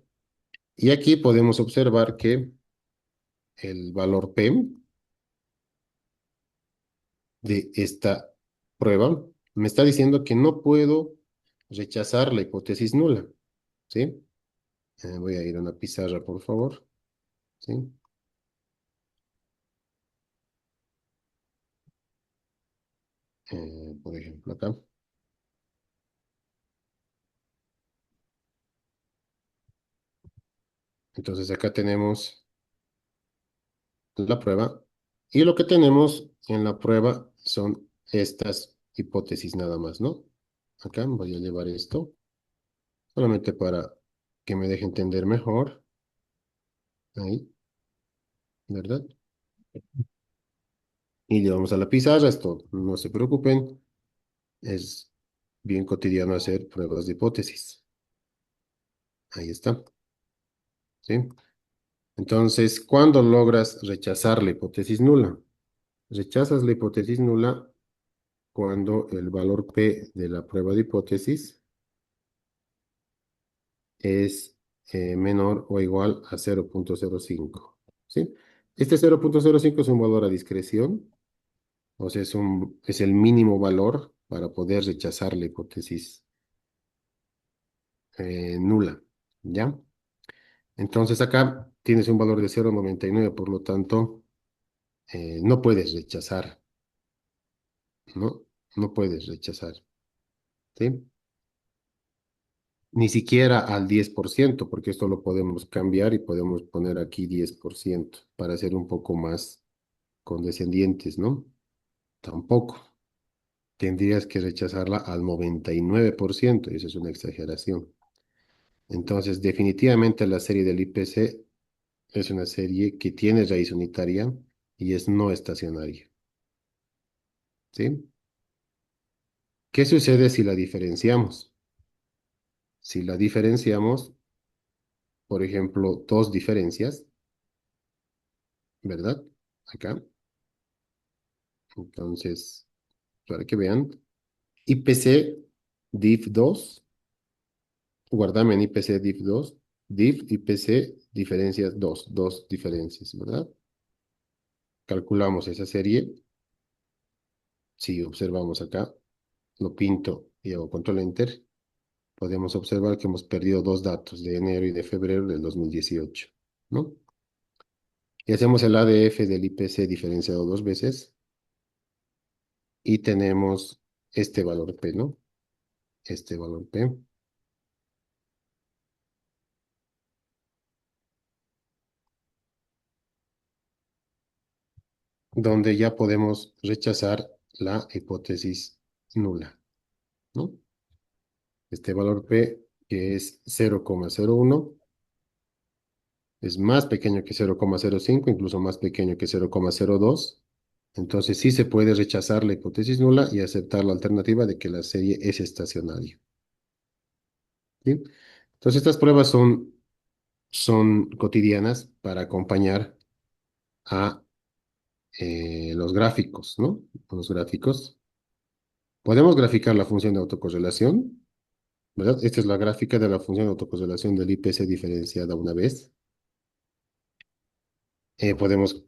S3: Y aquí podemos observar que el valor PEM de esta prueba me está diciendo que no puedo rechazar la hipótesis nula, ¿sí? Voy a ir a una pizarra, por favor, ¿sí? Por ejemplo, acá. Entonces acá tenemos la prueba y lo que tenemos en la prueba son estas hipótesis nada más, ¿no? Acá voy a llevar esto solamente para que me deje entender mejor. Ahí, ¿verdad? Y llevamos a la pizarra, esto no se preocupen, es bien cotidiano hacer pruebas de hipótesis. Ahí está, ¿sí? Entonces, ¿cuándo logras rechazar la hipótesis nula? Rechazas la hipótesis nula cuando el valor P de la prueba de hipótesis es menor o igual a 0,05, ¿sí? Este 0,05 es un valor a discreción, o sea, es el mínimo valor para poder rechazar la hipótesis nula, ¿ya? Entonces acá tienes un valor de 0,99, por lo tanto, no puedes rechazar, ¿no? No puedes rechazar, ¿sí? Ni siquiera al 10%, porque esto lo podemos cambiar y podemos poner aquí 10% para ser un poco más condescendientes, ¿no? Tampoco. Tendrías que rechazarla al 99%, y eso es una exageración. Entonces, definitivamente la serie del IPC es una serie que tiene raíz unitaria y es no estacionaria, ¿sí? ¿Qué sucede si la diferenciamos? Si la diferenciamos, por ejemplo, dos diferencias, ¿verdad? Acá. Entonces, para que vean, IPC div 2, guardame en IPC div 2, div IPC diferencias 2, dos diferencias, ¿verdad? Calculamos esa serie. Si observamos acá, lo pinto y hago control enter, podemos observar que hemos perdido dos datos de enero y de febrero del 2018, ¿no? Y hacemos el ADF del IPC diferenciado dos veces y tenemos este valor P, ¿no? Este valor P, donde ya podemos rechazar la hipótesis nula, ¿no? Este valor P, que es 0,01, es más pequeño que 0,05, incluso más pequeño que 0,02. Entonces sí se puede rechazar la hipótesis nula y aceptar la alternativa de que la serie es estacionaria, ¿sí? Entonces estas pruebas son cotidianas para acompañar a los gráficos, ¿no? Los gráficos. Podemos graficar la función de autocorrelación, ¿verdad? Esta es la gráfica de la función de autocorrelación del IPC diferenciada una vez. Podemos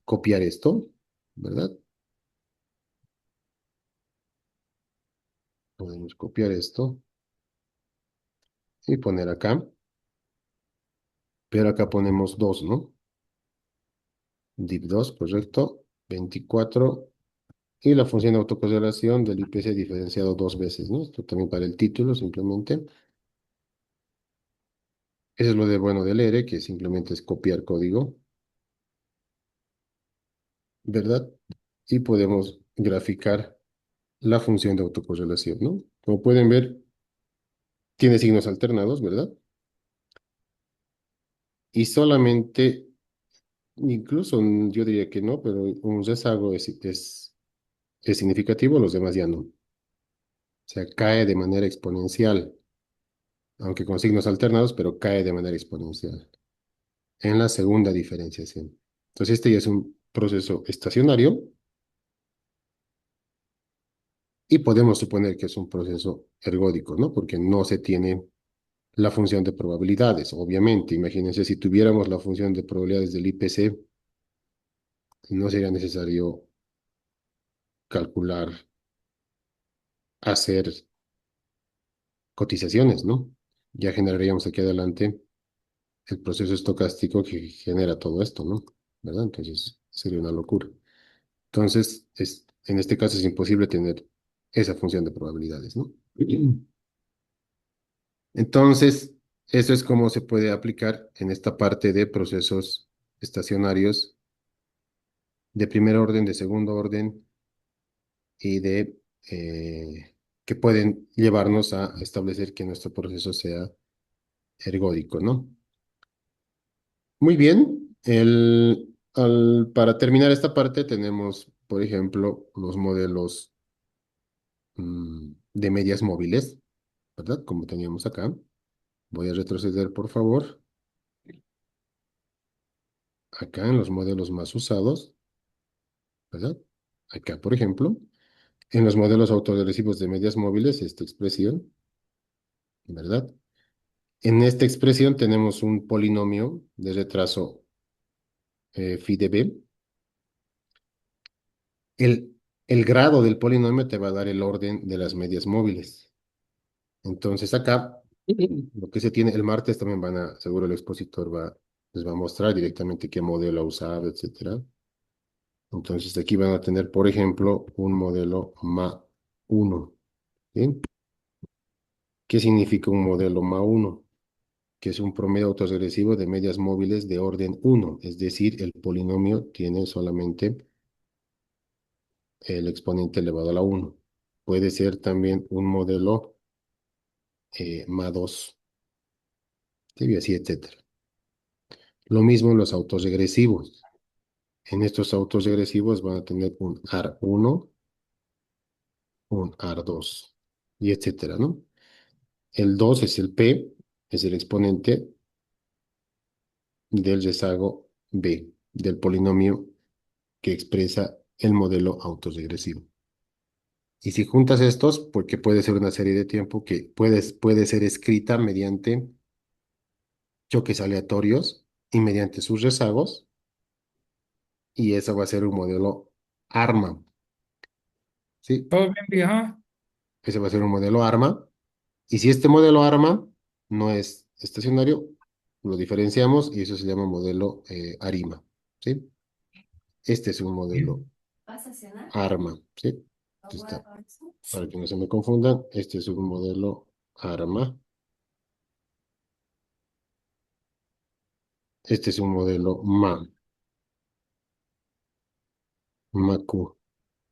S3: copiar esto, ¿verdad? Podemos copiar esto y poner acá, pero acá ponemos 2, ¿no? Div 2, correcto, 24, y la función de autocorrelación del IPC diferenciado dos veces, ¿no? Esto también para el título, simplemente. Eso es lo de bueno del ERE, que simplemente es copiar código, ¿verdad? Y podemos graficar la función de autocorrelación, ¿no? Como pueden ver, tiene signos alternados, ¿verdad? Y solamente, incluso yo diría que no, pero un rezago es significativo, los demás ya no. O sea, cae de manera exponencial, aunque con signos alternados, pero cae de manera exponencial en la segunda diferenciación. Entonces, este ya es un proceso estacionario y podemos suponer que es un proceso ergódico, ¿no? Porque no se tiene la función de probabilidades, obviamente. Imagínense, si tuviéramos la función de probabilidades del IPC, no sería necesario calcular, hacer cotizaciones, ¿no? Ya generaríamos aquí adelante el proceso estocástico que genera todo esto, ¿no? ¿Verdad? Entonces, sería una locura. Entonces, en este caso es imposible tener esa función de probabilidades, ¿no? Entonces, eso es cómo se puede aplicar en esta parte de procesos estacionarios de primer orden, de segundo orden y que pueden llevarnos a establecer que nuestro proceso sea ergódico, ¿no? Muy bien. Para terminar esta parte tenemos, por ejemplo, los modelos de medias móviles, ¿verdad? Como teníamos acá. Voy a retroceder, por favor. Acá en los modelos más usados, ¿verdad? Acá, por ejemplo, en los modelos autoagresivos de medias móviles, esta expresión, ¿verdad? En esta expresión tenemos un polinomio de retraso phi de b. El grado del polinomio te va a dar el orden de las medias móviles. Entonces acá, lo que se tiene, el martes también seguro el expositor les va a mostrar directamente qué modelo ha usado, etcétera. Entonces aquí van a tener, por ejemplo, un modelo MA1. ¿Bien? ¿Qué significa un modelo MA1? Que es un promedio autoregresivo de medias móviles de orden 1, es decir, el polinomio tiene solamente el exponente elevado a la 1. Puede ser también un modelo MA2, ¿sí? Y así, etcétera. Lo mismo en los autorregresivos. En estos autorregresivos van a tener un AR1, un AR2, y etcétera, ¿no? El 2 es el P, es el exponente del rezago B, del polinomio que expresa el modelo autorregresivo. Y si juntas estos, porque puede ser una serie de tiempo que puede ser escrita mediante choques aleatorios y mediante sus rezagos, y eso va a ser un modelo ARMA, ¿sí?
S1: ¿Todo bien, vieja?
S3: Ese va a ser un modelo ARMA, y si este modelo ARMA no es estacionario, lo diferenciamos y eso se llama modelo ARIMA, ¿sí? Este es un modelo ARMA, ¿sí? Está, para que no se me confundan, este es un modelo ARMA. Este es un modelo MAQ.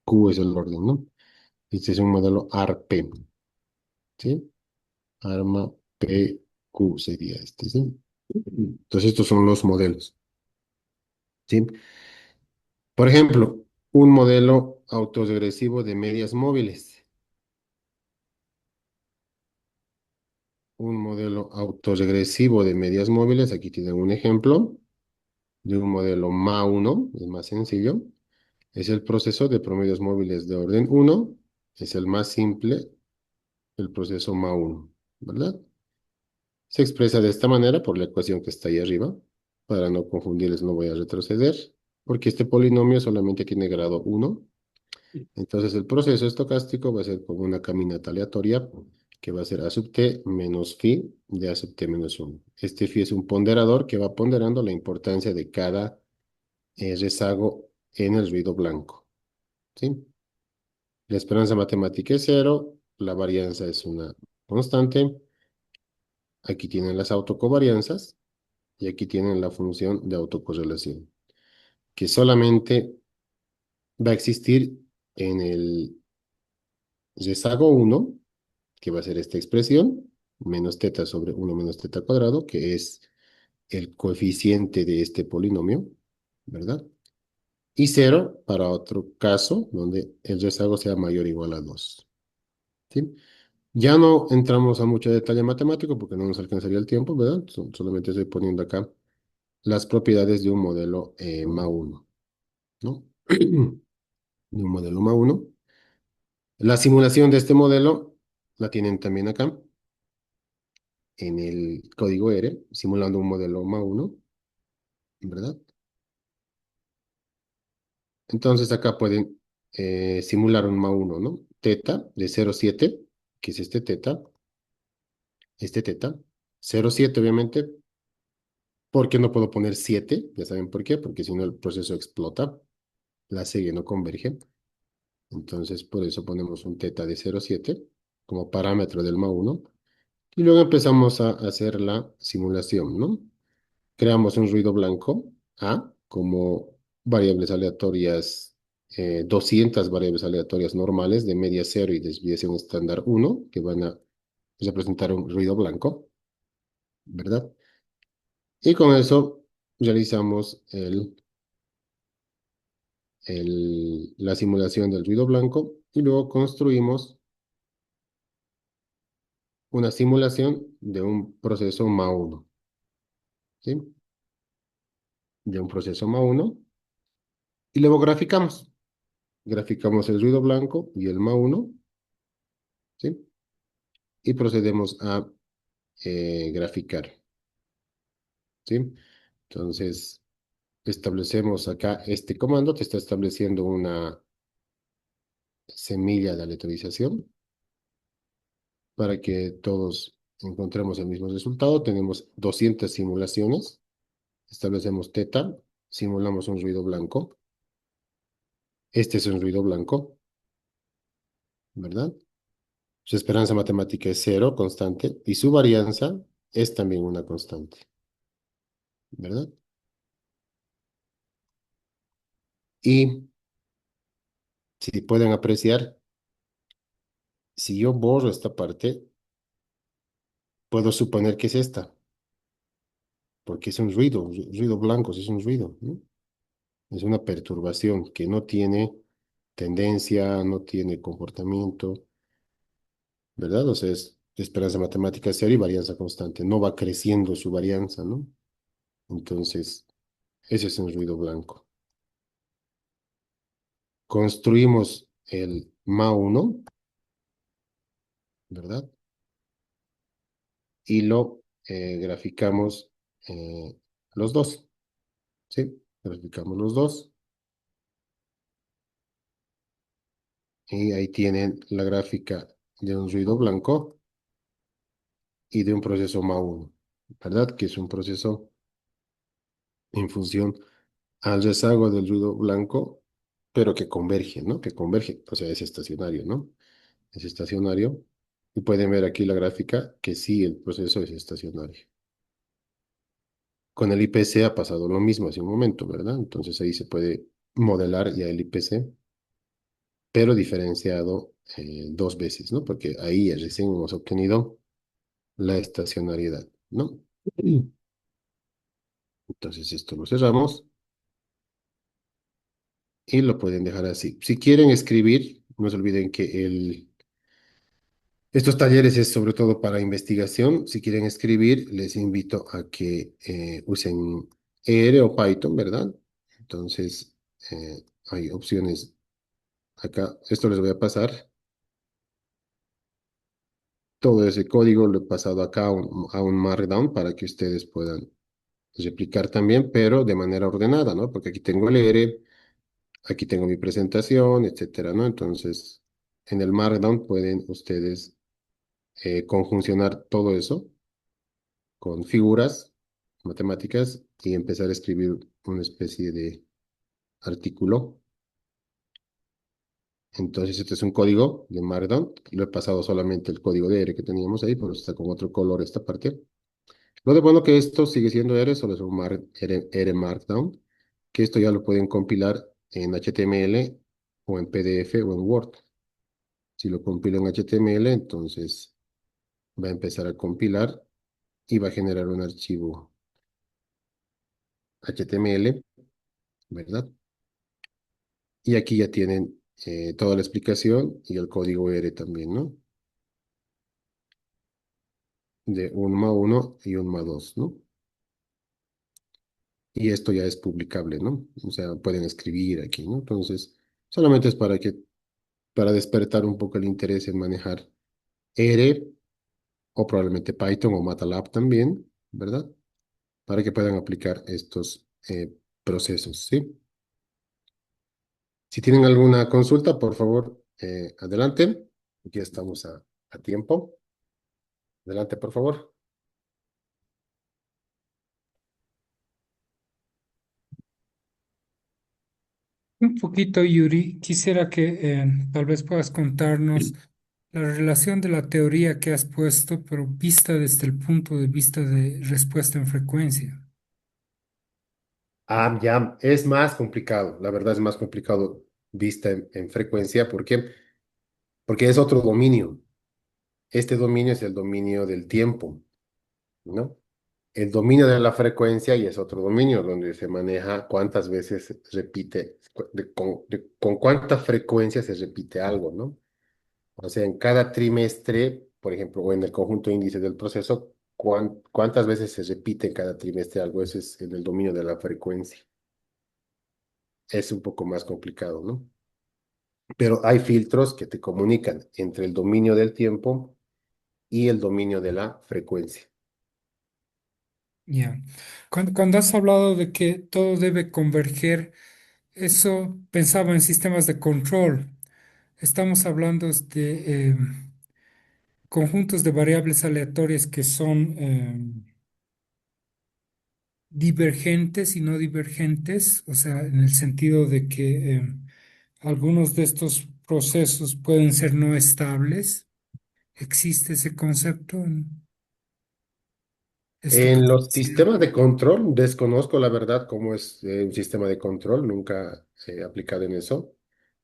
S3: Q es el orden, ¿no? Este es un modelo ARP, ¿sí? ARMA PQ sería este, ¿sí? Entonces estos son los modelos, ¿sí? Por ejemplo, un modelo autoregresivo de medias móviles. Un modelo autorregresivo de medias móviles, aquí tienen un ejemplo de un modelo MA1, es más sencillo. Es el proceso de promedios móviles de orden 1, es el más simple, el proceso MA1, ¿verdad? Se expresa de esta manera por la ecuación que está ahí arriba. Para no confundirles, no voy a retroceder, porque este polinomio solamente tiene grado 1. Entonces el proceso estocástico va a ser como una caminata aleatoria, que va a ser A sub t menos phi de A sub t menos 1. Este phi es un ponderador que va ponderando la importancia de cada rezago en el ruido blanco, ¿sí? La esperanza matemática es cero, la varianza es una constante. Aquí tienen las autocovarianzas y aquí tienen la función de autocorrelación, que solamente va a existir en el rezago 1, que va a ser esta expresión, menos teta sobre 1 menos teta cuadrado, que es el coeficiente de este polinomio, ¿verdad? Y cero para otro caso donde el rezago sea mayor o igual a 2, ¿sí? Ya no entramos a mucho detalle matemático porque no nos alcanzaría el tiempo, ¿verdad? Solamente estoy poniendo acá las propiedades de un modelo MA1, ¿no? De un modelo MA1. La simulación de este modelo la tienen también acá, en el código R, simulando un modelo MA1, ¿verdad? Entonces acá pueden simular un MA1, ¿no? Teta de 0,7, que es este teta. 0,7 obviamente, porque no puedo poner 7, ya saben por qué, porque si no el proceso explota, la serie no converge. Entonces por eso ponemos un teta de 0,7 como parámetro del MA1. Y luego empezamos a hacer la simulación, ¿no? Creamos un ruido blanco, A, como variables aleatorias, 200 variables aleatorias normales de media cero y desviación estándar 1, que van a representar un ruido blanco, ¿verdad? Y con eso realizamos la simulación del ruido blanco y luego construimos una simulación de un proceso MA1, ¿sí? De un proceso MA1 y luego graficamos. Graficamos el ruido blanco y el MA1, ¿sí? Y procedemos a graficar, ¿sí? Entonces, establecemos acá este comando, te está estableciendo una semilla de aleatorización para que todos encontremos el mismo resultado. Tenemos 200 simulaciones. Establecemos teta, simulamos un ruido blanco. Este es un ruido blanco, ¿verdad? Su esperanza matemática es cero, constante, y su varianza es también una constante, ¿verdad? Y si pueden apreciar, si yo borro esta parte, puedo suponer que es esta, porque es un ruido, ruido blanco, sí es un ruido, ¿no? Es una perturbación que no tiene tendencia, no tiene comportamiento, ¿verdad? O sea, es esperanza matemática cero y varianza constante. No va creciendo su varianza, ¿no? Entonces, ese es un ruido blanco. Construimos el MA1, ¿verdad? Y lo graficamos los dos, ¿sí? Graficamos los dos. Y ahí tienen la gráfica de un ruido blanco y de un proceso MA1, ¿verdad? Que es un proceso en función al rezago del ruido blanco, pero que converge, ¿no? Que converge, o sea, es estacionario, ¿no? Es estacionario. Y pueden ver aquí la gráfica que sí, el proceso es estacionario. Con el IPC ha pasado lo mismo hace un momento, ¿verdad? Entonces ahí se puede modelar ya el IPC, pero diferenciado dos veces, ¿no? Porque ahí recién hemos obtenido la estacionariedad, ¿no? Entonces esto lo cerramos y lo pueden dejar así. Si quieren escribir, no se olviden que estos talleres es sobre todo para investigación. Si quieren escribir, les invito a que usen R o Python, ¿verdad? Entonces, hay opciones acá. Esto les voy a pasar. Todo ese código lo he pasado acá a un Markdown para que ustedes puedan replicar también, pero de manera ordenada, ¿no? Porque aquí tengo el R, aquí tengo mi presentación, etcétera, ¿no? Entonces, en el Markdown pueden ustedes conjuncionar todo eso con figuras matemáticas y empezar a escribir una especie de artículo. Entonces, este es un código de Markdown. Lo he pasado solamente el código de R que teníamos ahí, pero está con otro color esta parte. Lo de bueno que esto sigue siendo R, solo es un R Markdown, que esto ya lo pueden compilar en HTML o en PDF o en Word. Si lo compilo en HTML, entonces va a empezar a compilar y va a generar un archivo HTML, ¿verdad? Y aquí ya tienen toda la explicación y el código R también, ¿no? De un MA1 y un MA2, ¿no? Y esto ya es publicable, ¿no? O sea, pueden escribir aquí, ¿no? Entonces, solamente es para despertar un poco el interés en manejar R o probablemente Python o MATLAB también, ¿verdad? Para que puedan aplicar estos procesos, ¿sí? Si tienen alguna consulta, por favor, adelante. Aquí estamos a tiempo. Adelante, por favor.
S1: Un poquito, Yuri, quisiera que tal vez puedas contarnos la relación de la teoría que has puesto, pero vista desde el punto de vista de respuesta en frecuencia.
S3: Ah, ya, es más complicado, la verdad es más complicado vista en frecuencia, ¿por qué? Porque es otro dominio. Este dominio es el dominio del tiempo, ¿no? el dominio de la frecuencia y es otro dominio donde se maneja cuántas veces se repite, con cuánta frecuencia se repite algo, ¿no? O sea, en cada trimestre, por ejemplo, o en el conjunto índice del proceso, cuántas veces se repite en cada trimestre algo, eso es en el dominio de la frecuencia. Es un poco más complicado, ¿no? Pero hay filtros que te comunican entre el dominio del tiempo y el dominio de la frecuencia.
S1: Ya. Cuando has hablado de que todo debe converger, eso pensaba en sistemas de control. Estamos hablando de conjuntos de variables aleatorias que son divergentes y no divergentes, o sea, en el sentido de que algunos de estos procesos pueden ser no estables. ¿Existe ese concepto en esto que
S3: En
S1: te
S3: los
S1: decía?
S3: sistemas de control, desconozco la verdad cómo es un sistema de control, nunca he aplicado en eso,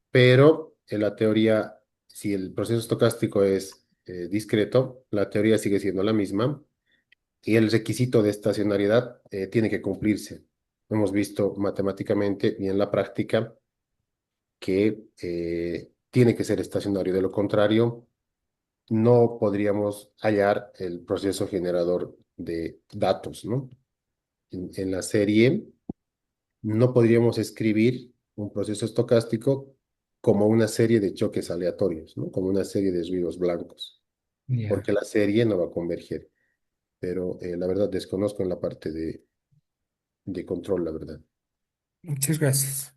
S3: pero en la teoría, si el proceso estocástico es discreto, la teoría sigue siendo la misma y el requisito de estacionariedad tiene que cumplirse. Hemos visto matemáticamente y en la práctica que tiene que ser estacionario, de lo contrario, no podríamos hallar el proceso generador de datos, ¿no? En la serie no podríamos escribir un proceso estocástico como una serie de choques aleatorios, ¿no? Como una serie de ruidos blancos,
S1: Ya,
S3: porque la serie no va a converger. Pero la verdad desconozco en la parte de control, la verdad.
S1: muchas gracias.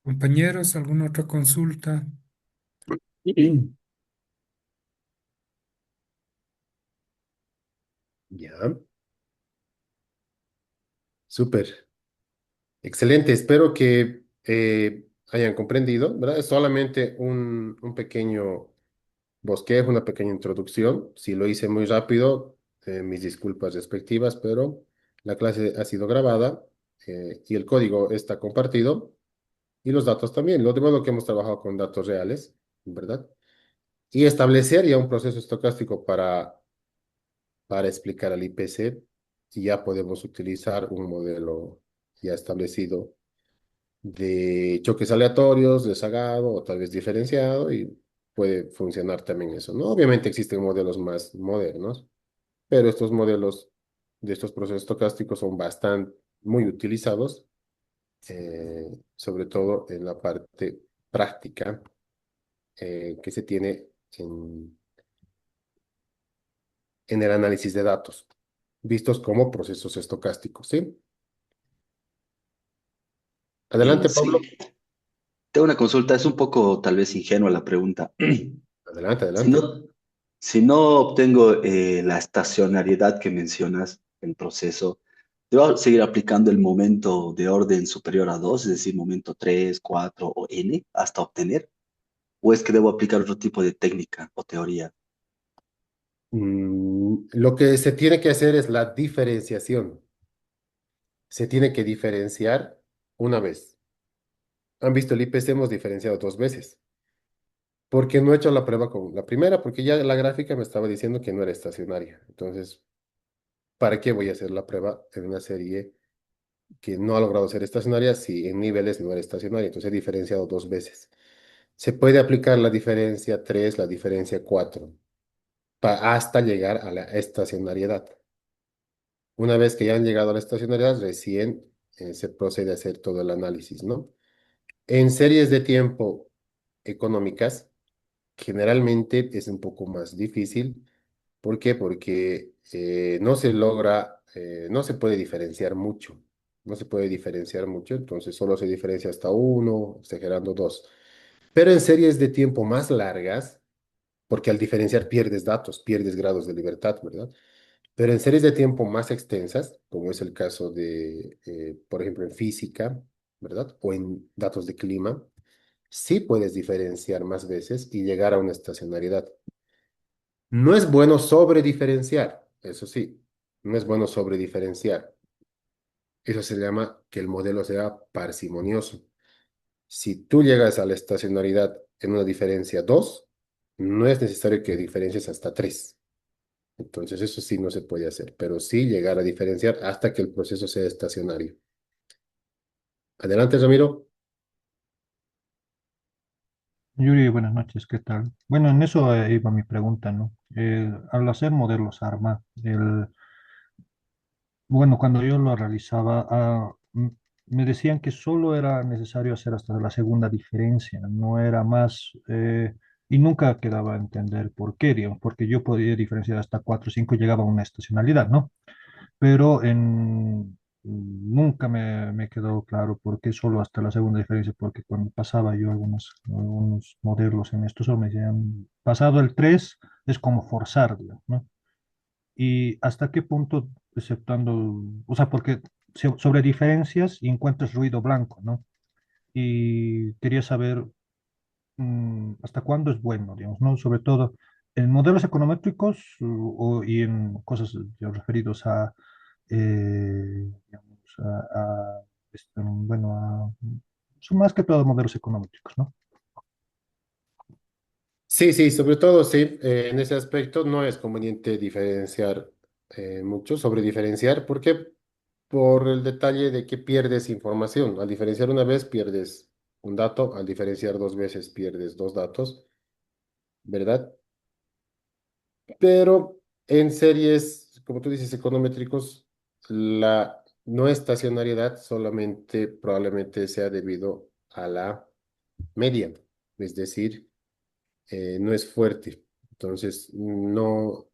S1: Compañeros, ¿alguna otra consulta?
S3: Ya, súper. Excelente. Espero que hayan comprendido, ¿verdad? Es solamente un pequeño bosquejo, una pequeña introducción. Si lo hice muy rápido, mis disculpas respectivas, pero la clase ha sido grabada y el código está compartido y los datos también. Lo de modo que hemos trabajado con datos reales, ¿verdad? Y establecer ya un proceso estocástico para explicar al IPC y ya podemos utilizar un modelo ya establecido de choques aleatorios, rezagado o tal vez diferenciado y puede funcionar también eso, ¿no? Obviamente existen modelos más modernos, pero estos modelos de estos procesos estocásticos son bastante, muy utilizados, sobre todo en la parte práctica que se tiene en el análisis de datos, vistos como procesos estocásticos, ¿sí? Adelante,
S4: Sí,
S3: Pablo.
S4: tengo una consulta, es un poco tal vez ingenua la pregunta.
S3: Adelante,
S4: Si
S3: adelante.
S4: no, si no obtengo la estacionariedad que mencionas en proceso, ¿debo seguir aplicando el momento de orden superior a 2, es decir, momento 3, 4 o n, hasta obtener? ¿O es que debo aplicar otro tipo de técnica o teoría?
S3: Lo que se tiene que hacer es la diferenciación. Se tiene que diferenciar una vez. Han visto el IPC, hemos diferenciado dos veces. Porque no he hecho la prueba con la primera, porque ya la gráfica me estaba diciendo que no era estacionaria. Entonces, ¿para qué voy a hacer la prueba en una serie que no ha logrado ser estacionaria si en niveles no era estacionaria? Entonces he diferenciado dos veces. Se puede aplicar la diferencia 3, la diferencia 4, hasta llegar a la estacionariedad. Una vez que ya han llegado a la estacionariedad, recién se procede a hacer todo el análisis, ¿no? En series de tiempo económicas, generalmente es un poco más difícil. ¿Por qué? Porque no se logra, no se puede diferenciar mucho. No se puede diferenciar mucho, entonces solo se diferencia hasta uno, exagerando dos. Pero en series de tiempo más largas, porque al diferenciar pierdes datos, pierdes grados de libertad, ¿verdad? Pero en series de tiempo más extensas, como es el caso de, por ejemplo, en física, ¿verdad? O en datos de clima, sí puedes diferenciar más veces y llegar a una estacionariedad. No es bueno sobrediferenciar, eso sí, no es bueno sobrediferenciar. Eso se llama que el modelo sea parsimonioso. Si tú llegas a la estacionariedad en una diferencia 2, no es necesario que diferencies hasta 3. Entonces, eso sí no se puede hacer, pero sí llegar a diferenciar hasta que el proceso sea estacionario. Adelante, Ramiro.
S5: Yuri, buenas noches, ¿qué tal? Bueno, en eso iba mi pregunta, ¿no? Al hacer modelos ARMA, bueno, cuando yo lo realizaba, me decían que solo era necesario hacer hasta la segunda diferencia, no era más, y nunca quedaba a entender por qué, digamos, porque yo podía diferenciar hasta 4 o 5, llegaba a una estacionalidad, ¿no? Pero nunca me quedó claro por qué solo hasta la segunda diferencia, porque cuando pasaba yo algunos modelos en esto, solo me decían, pasado el 3 es como forzar, digamos, ¿no? Y hasta qué punto, exceptuando, o sea, porque sobre diferencias y encuentras ruido blanco, ¿no? Y quería saber hasta cuándo es bueno, digamos, ¿no? Sobre todo en modelos econométricos y en cosas referidos a digamos, bueno, son más que todo modelos económicos, ¿no?
S3: Sí, sí, sobre todo sí, en ese aspecto no es conveniente diferenciar mucho, sobre diferenciar, porque por el detalle de que pierdes información. Al diferenciar una vez pierdes un dato, al diferenciar dos veces pierdes dos datos, ¿verdad? Pero en series, como tú dices, econométricos, la no estacionariedad solamente probablemente sea debido a la media, es decir, no es fuerte. Entonces, no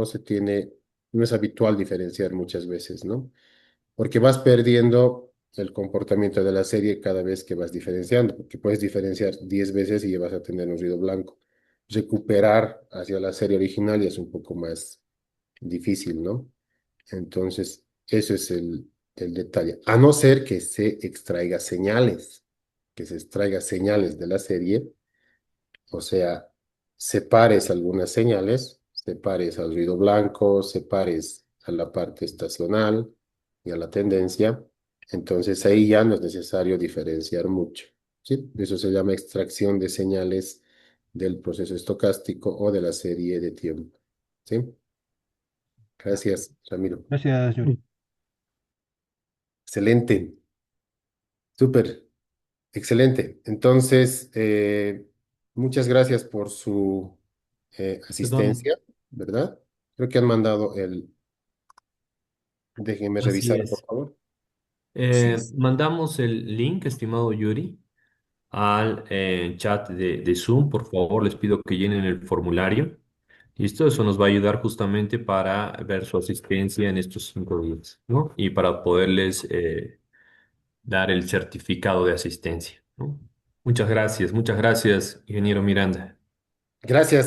S3: se tiene, no es habitual diferenciar muchas veces, ¿no? Porque vas perdiendo el comportamiento de la serie cada vez que vas diferenciando, porque puedes diferenciar 10 veces y ya vas a tener un ruido blanco. Recuperar hacia la serie original ya es un poco más difícil, ¿no? Entonces, eso es el detalle. A no ser que se extraiga señales, que se extraiga señales de la serie, o sea, separes algunas señales, separes al ruido blanco, separes a la parte estacional y a la tendencia. Entonces ahí ya no es necesario diferenciar mucho. ¿Sí? Eso se llama extracción de señales del proceso estocástico o de la serie de tiempo. ¿Sí? Gracias, Ramiro.
S5: Gracias, Yuri.
S3: Excelente, súper, excelente. Entonces, muchas gracias por su
S6: Perdón,
S3: asistencia, ¿verdad? Creo que han mandado déjenme
S6: así
S3: revisar, por
S6: es.
S3: favor. Sí.
S6: Mandamos el link, estimado Yuri, al chat de Zoom. Por favor, les pido que llenen el formulario. Listo, eso nos va a ayudar justamente para ver su asistencia en estos 5 días, ¿no? Y para poderles dar el certificado de asistencia, ¿no? Muchas gracias, ingeniero Miranda.
S3: Gracias.